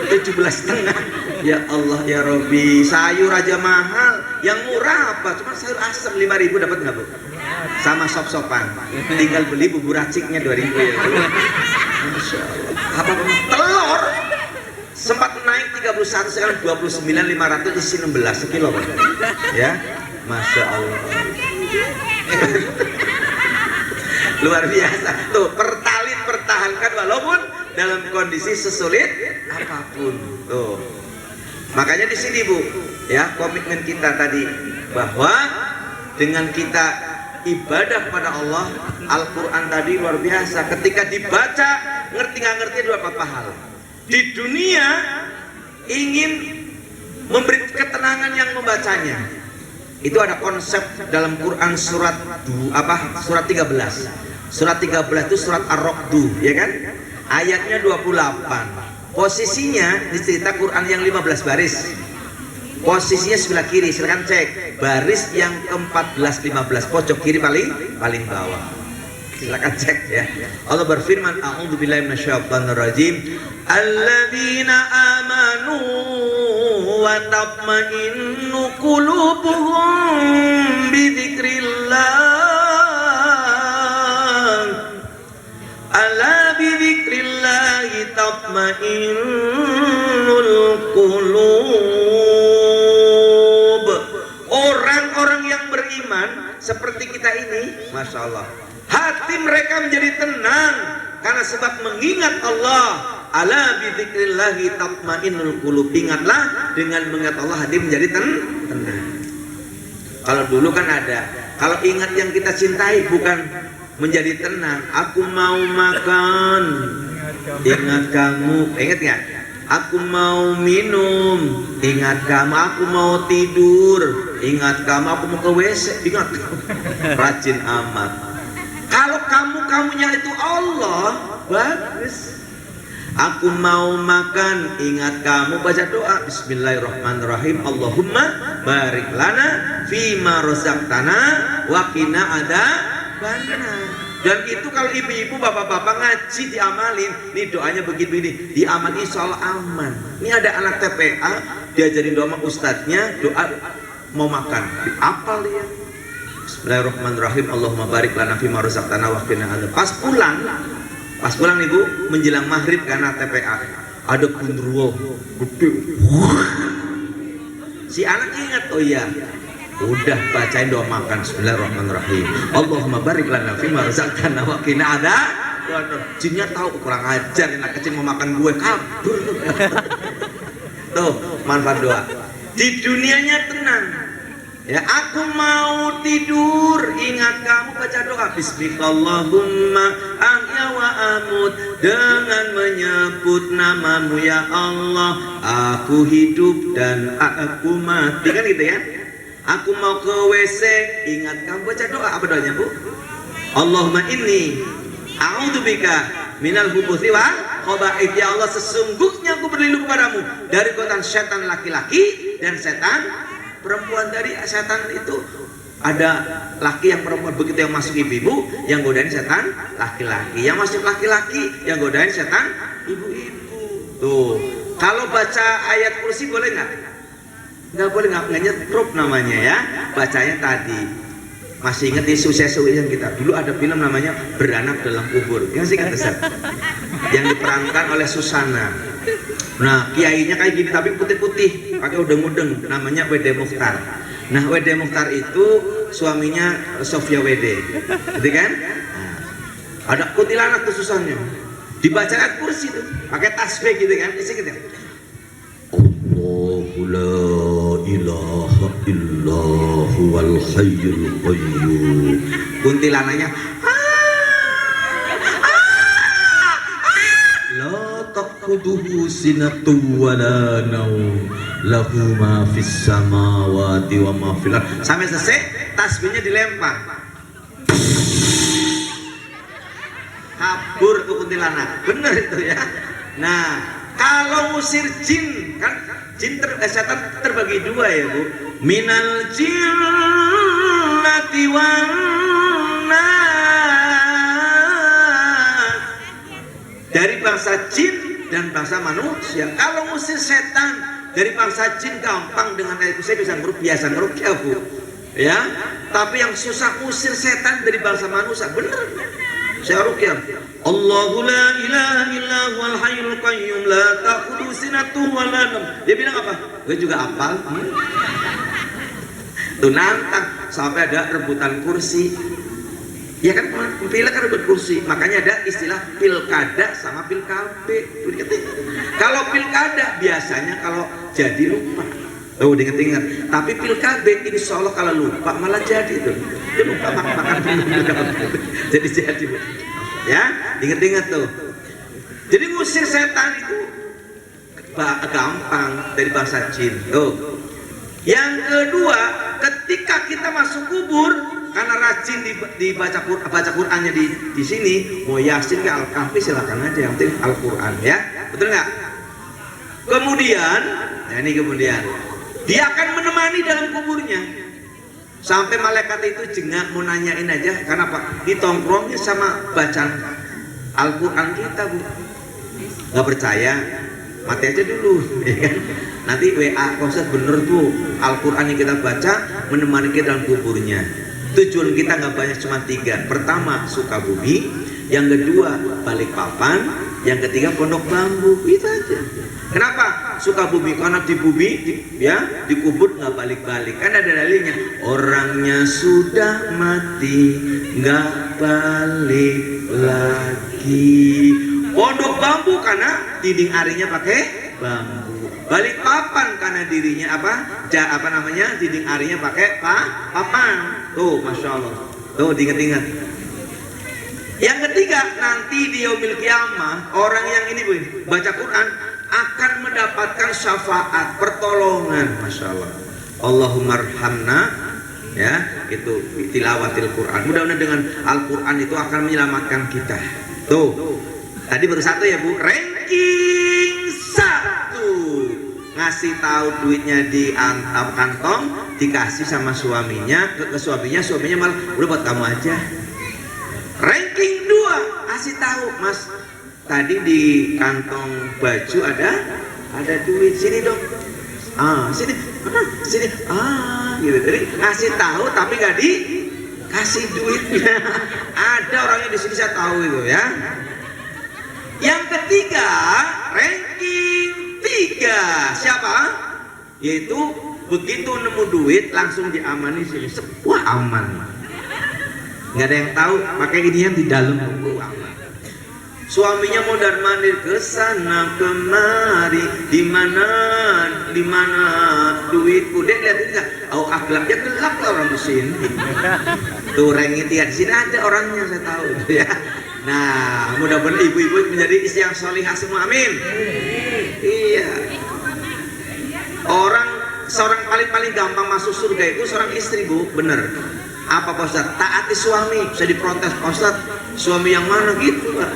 17,5. Ya Allah ya Robi, sayur aja mahal. Yang murah apa? Cuma sayur asem 5.000 dapat nggak Bu? Sama sop-sopan. Tinggal beli bumbu raciknya 2.000 ya Bu. Masya Allah. Apa telur sempat naik 31, sekarang 29.500, isi 16 sekilo Pak. Ya, Masya Allah. Luar biasa. Tuh, pertahankan walaupun dalam kondisi sesulit apapun. Tuh. Makanya di sini Bu, ya, komitmen kita tadi bahwa dengan kita ibadah pada Allah, Al-Quran tadi luar biasa. Ketika dibaca, ngerti nggak ngerti dua apa hal. Di dunia ingin memberi ketenangan yang membacanya. Itu ada konsep dalam Quran surat 13. Surat 13 itu surat Ar-Ra'd, ya kan? Ayatnya 28. Posisinya di cerita Quran yang 15 baris. Posisinya sebelah kiri, silakan cek. Baris yang ke-14 15, pojok kiri paling bawah. Silakan cek ya. Allah berfirman, a'udzubillahi minasyaitonir rajim. Alladzina amanu wa tatma'innu qulubuhum bi dzikrillah. Ala bi dzikrillah tatma'innul qulub. Orang-orang yang beriman seperti kita ini, Masya Allah, hati mereka menjadi tenang karena sebab mengingat Allah. Ala bi dzikrillahi tatmainnul qulub. Ingatlah, dengan mengingat Allah hati menjadi tenang. Kalau dulu kan ada, kalau ingat yang kita cintai bukan menjadi tenang. Aku mau makan, ingat kamu, ingat nggak? Aku mau minum, ingat kamu. Aku mau tidur, ingat kamu. Aku mau ke WC, ingat kamu. Rajin amat. Kalau kamunya itu Allah, bagus. Aku mau makan, ingat kamu, baca doa Bismillahirrahmanirrahim. Allahumma barik lana fima razaqtana wa qina adzabannar. Dan itu kalau ibu-ibu, bapak-bapak ngaji diamalin. Ini doanya begini, diamalin insya Allah aman. Ini ada anak TPA diajarin doa sama ustadznya, doa mau makan, apal dia. Bismillahirrahmanirrahim. Allahumma barik lana fima razaqtana wa qina adzabannar. Pas pulang ibu menjelang maghrib karena TPA ada gundurwo gede. Si anak ingat, oh iya, udah bacain doa makan. Bismillahirrahmanirrahim. Allahumma barik lana fima razaqtana wa qina adzabannar. Jinnya tahu kurang ajar, anak kecil mau makan gue, kabur. Tuh manfaat doa. Di dunianya tenang. Ya, aku mau tidur, ingat kamu, baca doa Bismillahumma ahya wa amut. Dengan menyebut namamu ya Allah, aku hidup dan aku mati. Kan gitu ya. Aku mau ke WC, ingat kamu, baca doa. Apa doanya, Bu? Allahumma inni a'udzubika minal khubuthi wal khaba'ith. Ya Allah, sesungguhnya aku berlindung kepadamu dari godaan setan laki-laki dan setan perempuan. Dari setan itu ada laki yang perempuan, begitu yang masuk ibu-ibu yang godain setan laki-laki, yang masuk laki-laki yang godain setan ibu-ibu. Tuh, kalau baca ayat kursi boleh nggak? Nggak boleh, nggak nyetrup namanya ya. Bacanya tadi. Masih ingat isu yang kita dulu ada film namanya Beranak Dalam Kubur, yang sih kan yang diperankan oleh Susana. Nah, kiainya kayak gini tapi putih-putih, pakai udeng-udeng, namanya Wede Mukhtar. Nah, Wede Mukhtar itu suaminya Sofia Wede, gitu kan? Nah, ada kuntilanak tuh Susannya, dibaca ayat kursi tuh, pakai tasbih gitu kan, isi gitu. Allahu la ilaha illahu wal hayyul qayyum. Kuntilanaknya taquduhu sinatu wala naum lahu ma fis samawati wa ma fil ardh. Sampai selesai tasbihnya dilempar, kabur tuh kuntilanak. Bener itu ya. Nah, kalau musir jin kan, jin setan terbagi dua ya Bu, minal jinnati wan nas, dari bangsa jin dan bangsa manusia. Kalau musir setan dari bangsa jin gampang, dengan ayat kursi bisa biasa ngerukyah Bu ya. Tapi yang susah musir setan dari bangsa manusia, bener saya rukyah. Allahu la ilaha illa huwal hayyul qayyum la ta'khudhuhu sinatun wa la nawm. Dia bilang apa? Gue juga hafal. Tuh nantang sampai ada rebutan kursi. Ya kan, pilek kan rebut kursi, makanya ada istilah pilkada sama pilkabe. Kalau pilkada biasanya kalau jadi lupa, oh diinget-inget. Tapi pilkabe insya Allah kalau lupa malah jadi tuh. Dia lupa makan jadi ya, inget-inget tuh. Jadi ngusir setan itu gampang dari bahasa jin. Tuh. Yang kedua, ketika kita masuk kubur, karena rajin dibaca Qur'annya di sini, mau Yasin ke Al-Kahfi silakan aja, yang penting Al-Qur'an ya. Betul nggak? Kemudian, nah ini kemudian dia akan menemani dalam kuburnya sampai malaikat itu jengak mau nanyain aja, karena apa? Ditongkrongnya sama bacaan Al-Qur'an kita Bu. Nggak percaya, mati aja dulu ya kan? Nanti WA proses bener tuh Al-Qur'an yang kita baca menemani kita dalam kuburnya. Tujuan kita nggak banyak, cuma 3. Pertama Sukabumi, yang kedua Balikpapan, yang ketiga pondok bambu. Itu aja. Kenapa suka bumi? Karena di bumi ya dikubur nggak balik-balik. Kan ada dalilnya. Orangnya sudah mati nggak balik lagi. Pondok bambu karena dinding arinya pakai bambu. Balik papan karena dirinya apa namanya dinding arinya pakai papan. Tuh, masya Allah. Tuh, diingat-ingat. Yang ketiga, nanti di yaumil kiamah orang yang ini baca Quran akan mendapatkan syafaat, pertolongan, masya Allah. Allahumma arhamna, ya itu tilawatil Quran. Mudah-mudahan dengan Al-Quran itu akan menyelamatkan kita. Tuh, tadi baru satu ya Bu, ranking 1 ngasih tahu duitnya di kantong, dikasih sama suaminya ke suaminya malah udah buat kamu aja. Ranking 2 kasih tahu, Mas, tadi di kantong baju ada duit, sini dong. Sini gitu. Jadi ngasih tahu tapi nggak dikasih duitnya. Ada orangnya di sini, saya tahu itu ya. Yang ketiga, ranking 3 siapa? Yaitu begitu nemu duit langsung diamani sini. Wah, aman. Nggak ada yang tahu, pakai ini yang di dalam buku aman. Suaminya mondar mandir ke sana kemari, di mana duitku. Dia lihat enggak? Oh, akhlaknya gelap lah orang di sini. Tuh ranking 3 di sini ada orangnya, saya tahu ya. Nah, mudah-mudahan ibu-ibu menjadi istri yang solihah semua, amin. Iya. Seorang paling gampang masuk surga itu seorang istri, Bu, bener. Apa Pak Ustadz? Taati suami. Bisa diprotes, Pak Ustadz, suami yang mana gitu Pak?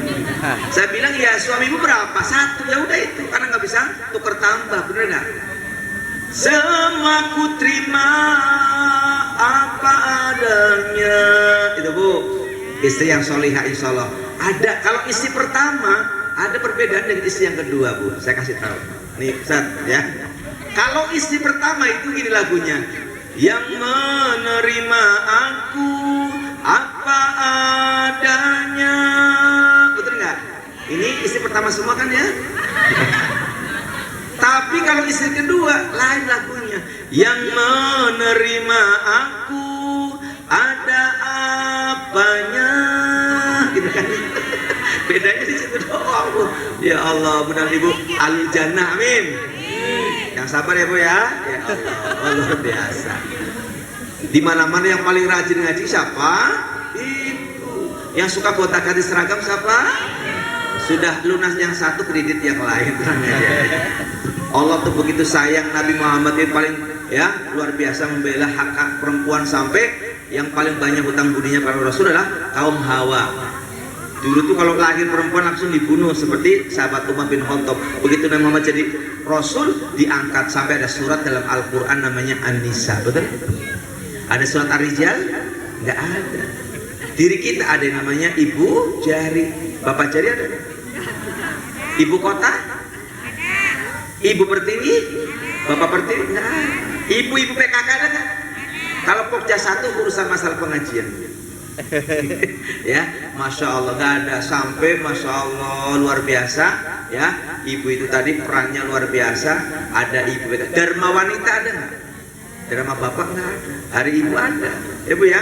Saya bilang ya suamimu berapa? 1, ya udah itu, karena nggak bisa tuker tambah, bener nggak? Semua ku terima apa adanya. Itu Bu, istri yang solihah insya Allah. Ada, kalau istri pertama ada perbedaan dengan istri yang kedua, Bu. Saya kasih tahu. Nih Ustadz ya. Kalau istri pertama itu gini lagunya. Yang menerima aku apa adanya. Betul nggak? Ini istri pertama semua kan ya? Tapi kalau istri kedua lain lagunya. Yang menerima aku ada apanya, gitu kan? Bedanya di situ doang, Bu. Ya Allah, mudah-mudahan Ibu al-jannah, amin. Yang sabar ya Bu ya. Ya Allah, luar biasa. Di mana-mana yang paling rajin ngaji siapa? Ibu. Yang suka gonta-ganti seragam siapa? Sudah lunas yang satu, kredit yang lain. Allah tuh begitu sayang, Nabi Muhammad itu paling ya luar biasa membela hak perempuan, sampai yang paling banyak hutang budinya para Rasul adalah kaum Hawa. Dulu tuh kalau lahir perempuan langsung dibunuh, seperti sahabat Umar bin Khattab. Begitu Nabi Muhammad jadi Rasul, diangkat sampai ada surat dalam Al-Quran namanya An-Nisa, betul? Ada surat Ar-Rijal? Nggak ada. Diri kita ada yang namanya Ibu Jari. Bapak Jari ada? Ibu Kota? Ibu Pertiwi? Bapak Pertiwi? Nggak ada. Ibu-ibu PKK ada nggak? Kalau Pokja 1 urusan masalah pengajian. Ya, masya Allah nggak ada. Sampai masya Allah luar biasa ya, ibu itu tadi perannya luar biasa. Ada ibu Dharma wanita ada nggak? Dharma bapak nggak ada. Hari ibu ada ya Bu ya.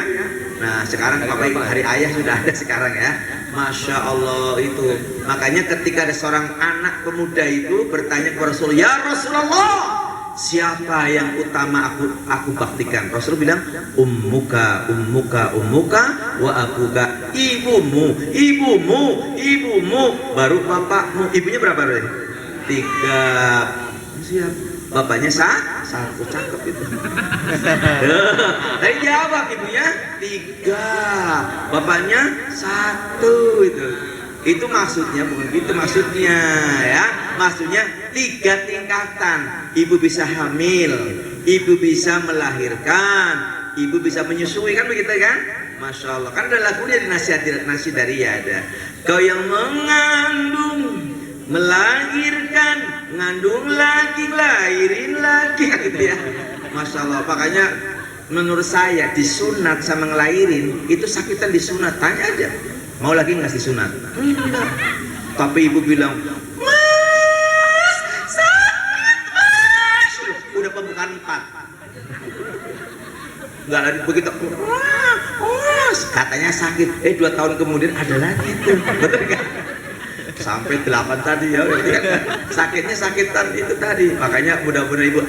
Nah sekarang bapak ibu hari ayah sudah ada sekarang ya. Masya Allah itu. Makanya ketika ada seorang anak pemuda itu bertanya kepada Rasul, ya Rasulullah, siapa yang utama aku baktikan? Rasul bilang, ummuka wa abuka, ibumu, baru bapakmu. Ibunya berapa berarti? 3. Siap. Bapaknya 1, cakep itu. Dari jawab ibunya 3, bapaknya 1 itu. Itu maksudnya, bukan gitu maksudnya ya. Maksudnya 3 tingkatan. Ibu bisa hamil, ibu bisa melahirkan, ibu bisa menyusui, kan begitu kan? Masya Allah. Kan ada lagunya di nasihat dari ya ada. Kau yang mengandung, melahirkan, ngandung lagi, lahirin lagi, gitu ya. Masya Allah. Makanya menurut saya disunat sama ngelahirin itu sakitan disunat. Tanya aja, mau lagi nggak disunat? Tapi ibu bilang, Mas, sakit Mas. Udah pembukaan 4. Enggak lagi begitu. Katanya sakit. 2 tahun kemudian ada lagi tuh. Betul kan? Sampai 8 tadi ya. Sakitnya sakitan itu tadi. Makanya mudah-mudahan ibu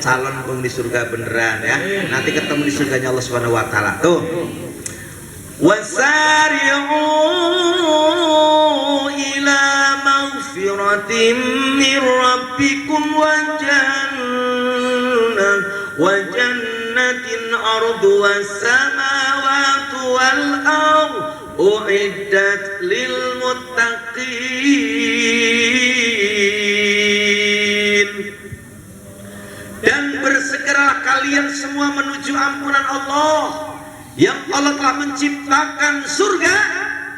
calon penghuni surga beneran ya. Nanti ketemu di surganya Allah Subhanahu wa taala. Tuh. Wasari'u ila maghfiratin min rabbikum wa jannatin arduha samawati wal ardh uiddat lil muttaqin. Dan bersegeralah kalian semua menuju ampunan Allah yang Allah telah menciptakan surga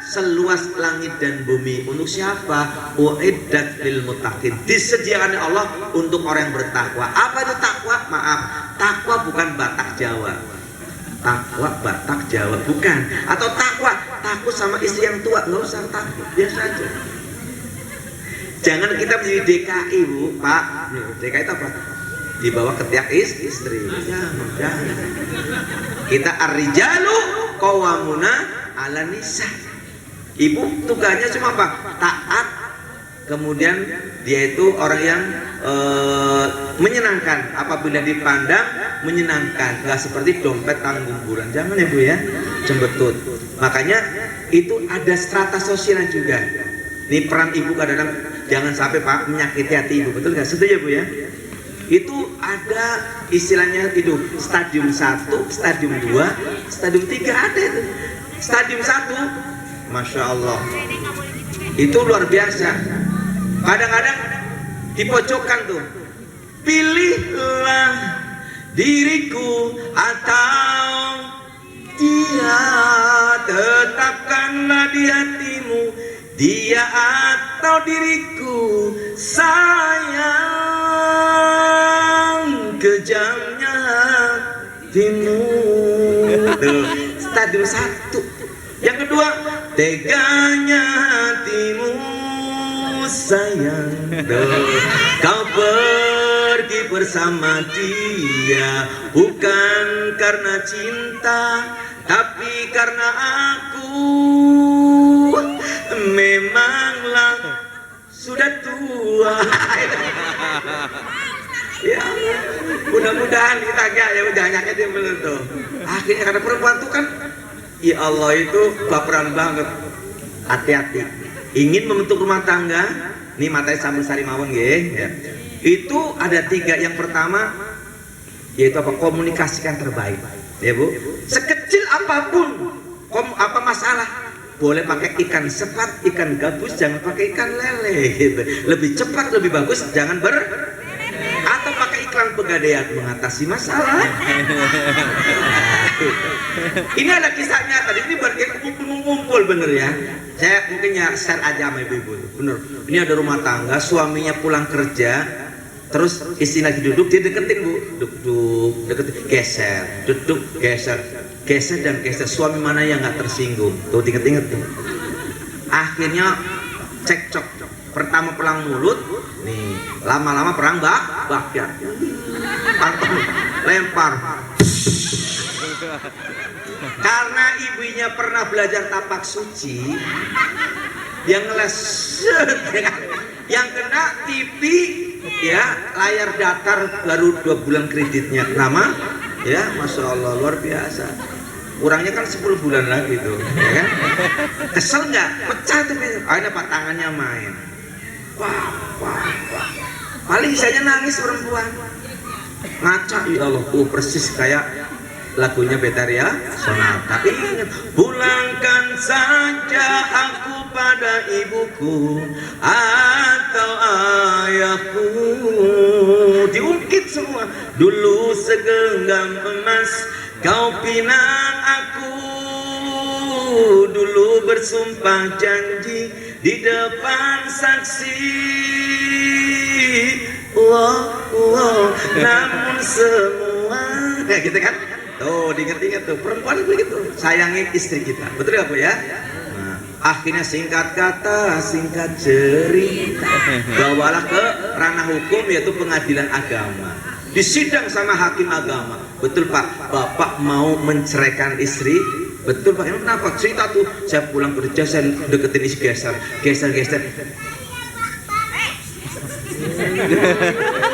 seluas langit dan bumi. Untuk siapa? Uiddat lil muttaqin. Disediakan oleh Allah untuk orang yang bertakwa. Apa itu takwa? Maaf, takwa bukan Batak Jawa. Takwa Batak Jawa bukan. Atau takwa takut sama istri yang tua, nggak usah takut, biasa aja. Jangan kita menjadi DKI bu, Pak. DKI itu apa? Di bawah ketiak istri. Jangan. Kita ar-rijalu qawwamuna 'alan nisa. Ibu tugasnya cuma apa? Taat. Kemudian dia itu orang yang menyenangkan. Apabila dipandang menyenangkan, nggak seperti dompet tanggung bulan. Jangan ya bu ya, cembetut. Makanya itu ada strata sosialnya juga. Ini peran ibu kadang-kadang jangan sampai Pak menyakiti hati ibu, betul nggak? Setuju ya bu ya? Itu ada istilahnya itu stadium 1, stadium 2, stadium 3 ada itu. Stadium 1, Masya Allah, itu luar biasa. Kadang-kadang dipojokkan tuh, pilihlah diriku atau dia, tetapkanlah di hatimu dia atau diriku, sayang kejamnya hatimu. Tuh, stadium 1. Yang kedua, teganya hatimu sayang. Tuh, kau pergi bersama dia bukan karena cinta, tapi karena aku memanglah sudah tua. Ya, mudah-mudahan kita agak ya udah nyakitin belum tuh. Akhirnya karena perempuan tuh kan, ya Allah itu baperan banget. Hati-hati. Ingin membentuk rumah tangga, nih matanya sambung sari mawon ya. Itu ada 3. Yang pertama yaitu apa? Komunikasikan terbaik. Ya Bu. Sekecil apapun apa masalah, boleh pakai ikan sepat, ikan gabus, jangan pakai ikan lele gitu. Lebih cepat, lebih bagus, jangan atau pakai iklan pegadaian mengatasi masalah. Ini ada kisahnya tadi, ini ngumpul bener ya. Saya mungkin ya share aja sama ibu-ibu. Bener. Ini ada rumah tangga, suaminya pulang kerja, terus istri lagi duduk, dia deketin bu, duduk, deketin, geser, duduk, geser, geser dan geser. Suami mana yang nggak tersinggung? Tuh inget-inget tuh. Akhirnya cekcok. Pertama perang mulut, nih lama-lama perang bakyak. Lempar. Karena ibunya pernah belajar tapak suci, yang ngeles, yang kena TV ya, layar datar baru 2 bulan kreditnya. Nama ya, Masya Allah luar biasa. Kurangnya kan 10 bulan lagi tuh, ya kan? Kesel nggak? Pecah tuh, akhirnya pak tangannya main. Wah. Paling bisanya nangis perempuan. Ngaca ya Allah, persis kayak lagunya Betaria Sonata. Ingat, pulangkan saja aku pada ibuku atau ayahku. Diungkit semua. Dulu segenggam emas kau pinang aku, dulu bersumpah janji di depan saksi. Namun semua kayak gitu kan. Tuh diinget-inget tuh, perempuan begitu sayangi istri kita, betul ya Bu ya? Nah, Akhirnya singkat kata, singkat cerita, bawalah ke ranah hukum yaitu pengadilan agama. Disidang sama hakim agama. Betul Pak, Bapak mau menceraikan istri? Betul Pak, emang kenapa? Cerita tuh, saya pulang kerja, saya deketin istri geser.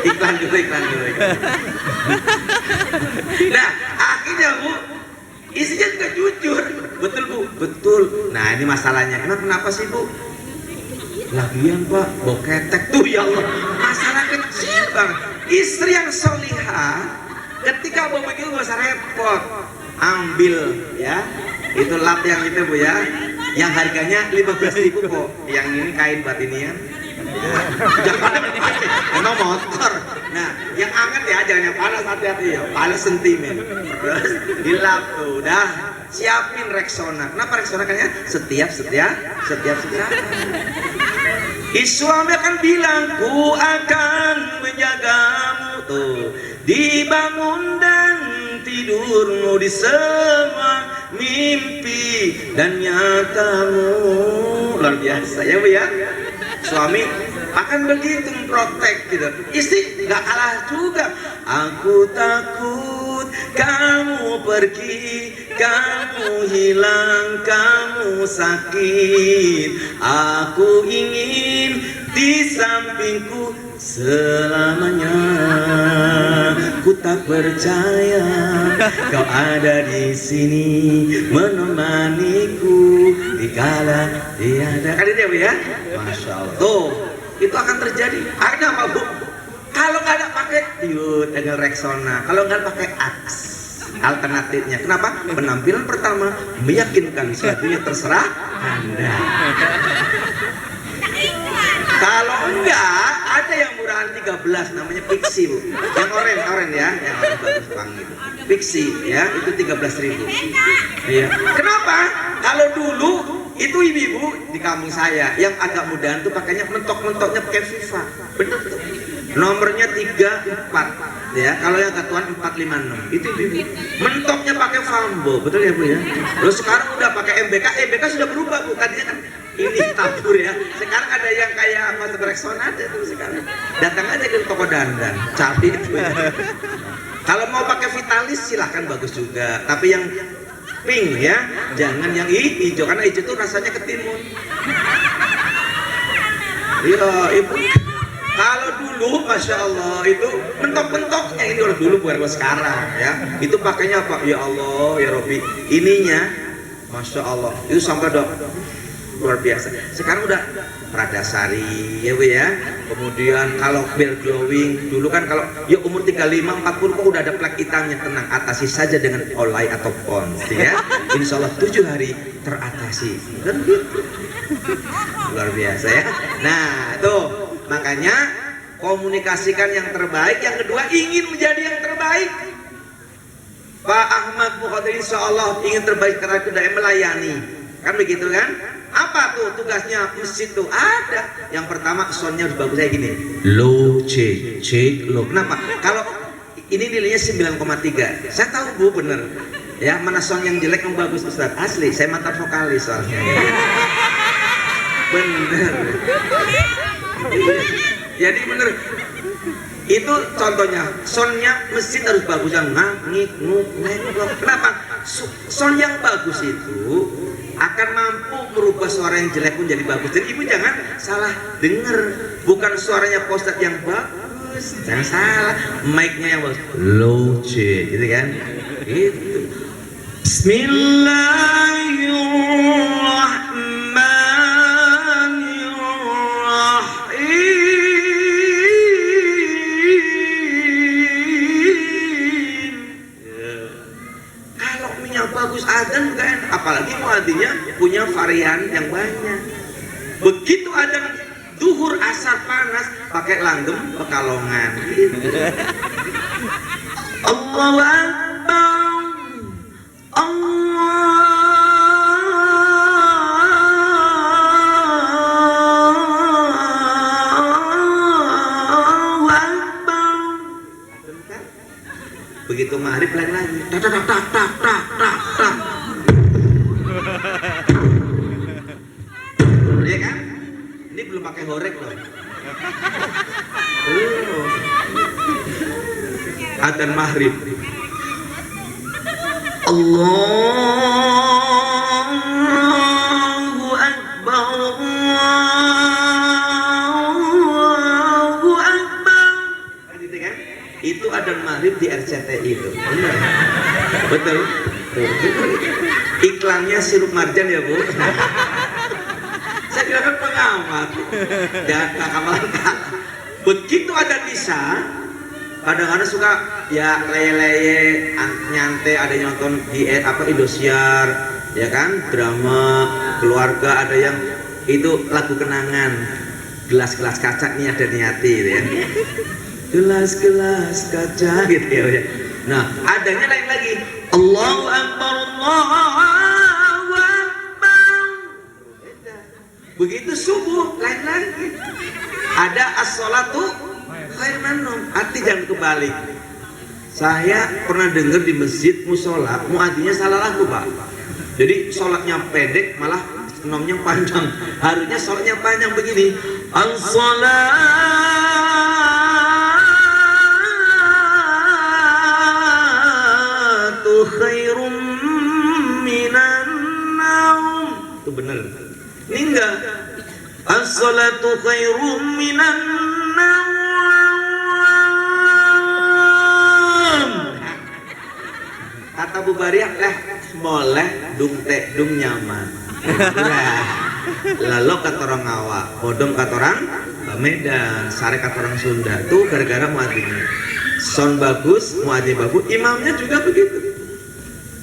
Iklan dulu. Nah, akhirnya Bu, istrinya juga jujur. Betul Bu, betul. Nah ini masalahnya. Emang kenapa sih Bu? Lagian Pak, bau ketek tuh ya Allah. Masalah kecil banget. Istri yang solihah, ketika mau begitu gak usah repot. Ambil ya, itu lap yang itu Bu ya. Yang harganya 15.000 kok. Yang ini kain batinian. Jangan pakai, emang motor. Nah, yang anget ya, jangan yang panas, hati-hati ya. Panas sentimen. Terus dilap tuh, udah siapin Rexona. Kenapa Rexona kan ya? Setiap. Suami akan bilang, ku akan menjagamu tuh, dibangun dan tidurmu di semua mimpi dan nyatamu. Luar biasa ya Bu ya. Suami akan begitu memprotek gitu. Istri nggak kalah juga. Aku takut kamu pergi, kamu hilang, kamu sakit. Aku ingin di sampingku selamanya. Ku tak percaya kau ada di sini menemaniku dikala tiada. Kan itu ya Bu ya? Masya Allah. Tuh, itu akan terjadi. Ada apa Bu? Kalau nggak ada pakai Yud, dengan Rexona. Kalau nggak pakai Axe. Alternatifnya. Kenapa? Penampilan pertama meyakinkan, selanjutnya terserah Anda. Kalau enggak, ada yang murahan 13 namanya Pixie Bu. Yang orange ya, yang orange bagus banget itu. Pixie ya, itu 13.000. Iya. Kenapa? Kalau dulu itu ibu-ibu di kampung saya yang agak mudahan tuh pakainya mentok-mentoknya pakai Viva. Bener tuh. Nomornya 34 ya, kalau yang ketuaan 456 itu ibu mentoknya pakai Fambo, betul ya Bu ya. Lalu sekarang udah pakai MBK sudah berubah Bu, tadinya kan ini tabur ya, sekarang ada yang kayak Mas Rexona aja tuh sekarang. Datang aja ke toko dandan, cari itu ya. Kalau mau pakai Vitalis silahkan, bagus juga, tapi yang pink ya, jangan yang hijau karena hijau tuh rasanya ketimun. Iya ibu. Kalau dulu, masya Allah itu mentok-mentoknya, ini udah dulu bukan sekarang ya. Itu pakainya apa? Ya Allah, ya Robbi, ininya, masya Allah, itu sampai dok luar biasa. Sekarang udah Pradasari ya Bu ya. Kemudian kalau bel glowing, dulu kan kalau ya umur 35-40 kok udah ada plak hitamnya, tenang, atasi saja dengan olay atau pons ya. Insya Allah 7 hari teratasi. Dan gitu. Luar biasa ya. Nah tuh, makanya komunikasikan yang terbaik. Yang kedua, ingin menjadi yang terbaik. Pak Ahmad Muqaddir insya Allah ingin terbaik karena sudah melayani. Kan begitu kan? Apa tuh tugasnya masjid tuh? Ada. Yang pertama soundnya harus bagus kayak gini. Low, check, low. Kenapa? Kalau ini nilainya 9,3. Saya tahu Bu bener. Ya, mana sound yang jelek yang bagus Ustaz? Asli, saya mantan vokalis soalnya. Bener. Jadi bener. Itu contohnya, soundnya mesin harus bagus, yang kenapa? Sound yang bagus itu akan mampu merubah suara yang jelek pun jadi bagus. Jadi ibu jangan salah denger, bukan suaranya Ustadz yang bagus, jangan salah, mic-nya yang bagus, low C, gitu kan? Gitu. Bagus adzan juga enak, apalagi muadzinnya punya varian yang banyak. Begitu adzan duhur asar panas pakai langgeng Pekalongan gitu. Allahu Akbar, Allahu Akbar. Begitu maghrib lain lagi, tak. belum pakai horek loh. Adzan maghrib. Allahu Akbar, Allahu Akbar. Gitu kan? Itu adzan maghrib di RCTI itu. Benar. Betul. Iklannya sirup marjan ya Bu. Saya kira kan pengamat. Jangan kamalan. Begitu ada Nisa, kadang-kadang suka ya leye-leye nyantai, ada yang nonton di Indosiar, ya kan, drama keluarga, ada yang itu lagu kenangan, gelas-gelas kaca nih ada niati gitu ya, gelas-gelas kaca gitu ya. Nah adanya lain lagi, Allahu Akbar, Allahu Akbar. Begitu subuh lain lagi, ada as-sholatu khairun minan, arti jangan kebalik. Saya pernah dengar di masjid musola muadzinnya salah lagu Pak. Jadi sholatnya pendek malah nomnya panjang. Harusnya sholatnya panjang begini. As-sholatu khairum minan naum. Itu benar. Ini enggak. As-sholatu khairum minan naum. Kata Bu Bariah moleh dung teh dung nyaman. Lalu kata orang Awak, bodong kata orang Medan, sare kata orang Sunda. Itu gara-gara muadzinnya. Sound bagus, muadzin bagus, imamnya juga begitu.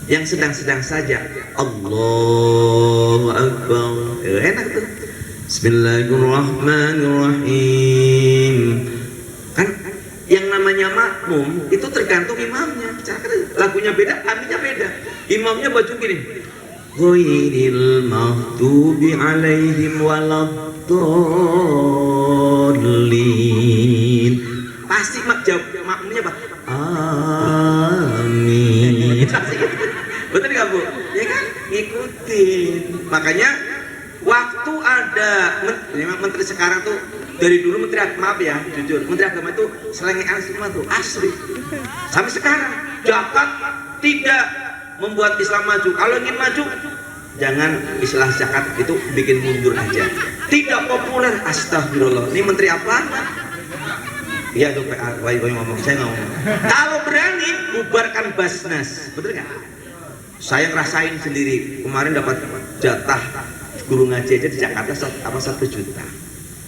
Yang sedang-sedang saja. Allahu Akbar. Enak tuh. Bismillahirrahmanirrahim. Kan yang namanya makmum itu tergantung imamnya. Lagunya beda, aminnya beda. Imamnya baju gini. Ghairil maghdubi alaihim waladdallin. Pasti makmumnya apa? Amin. Betul nggak Bu? Ya kan? Ikutin. Makanya waktu ada menteri sekarang tuh, dari dulu menteri agama, maaf ya jujur, menteri agama itu selengean semua tuh asli. Sampai sekarang zakat tidak membuat Islam maju. Kalau ingin maju jangan istilah zakat itu bikin mundur aja. Tidak populer, astagfirullah. Ini menteri apa? Iya tuh Pak ngomong, saya ngomong. Kalau berani bubarkan Basnas, betul nggak? Saya ngerasain sendiri kemarin dapat jatah guru ngaji aja di Jakarta 1 juta.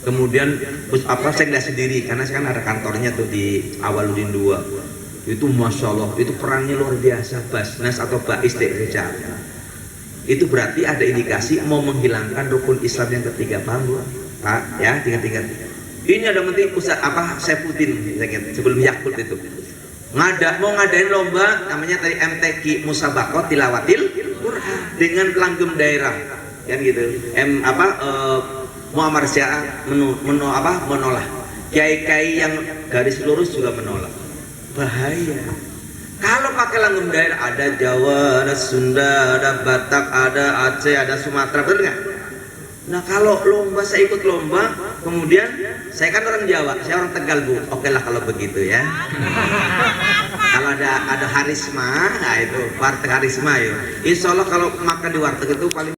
Kemudian saya lihat sendiri karena saya kan ada kantornya tuh di Awaludin 2. Itu masya Allah, itu perannya luar biasa. Basnas atau Bais gereja. Itu berarti ada indikasi mau menghilangkan rukun Islam yang ketiga, paham Bu? Pak, ya tiga. Ini ada menteri pusat Saifuddin sebelum Yakult itu. Mau ngadain lomba namanya tadi MTQ Musabaqah Tilawatil Quran dengan langgeng daerah. Kan gitu. Muammar Syah menolak. Kiai-kiai yang garis lurus juga menolak. Bahaya. Kalau pakai langgeng daerah ada Jawa, ada Sunda, ada Batak, ada Aceh, ada Sumatera, betul nggak? Nah kalau lomba saya ikut lomba, kemudian saya kan orang Jawa, saya orang Tegal Bu. Oke lah kalau begitu ya. Kalau ada harisma, nah itu warteg harisma ya. Insya Allah kalau makan di warteg itu paling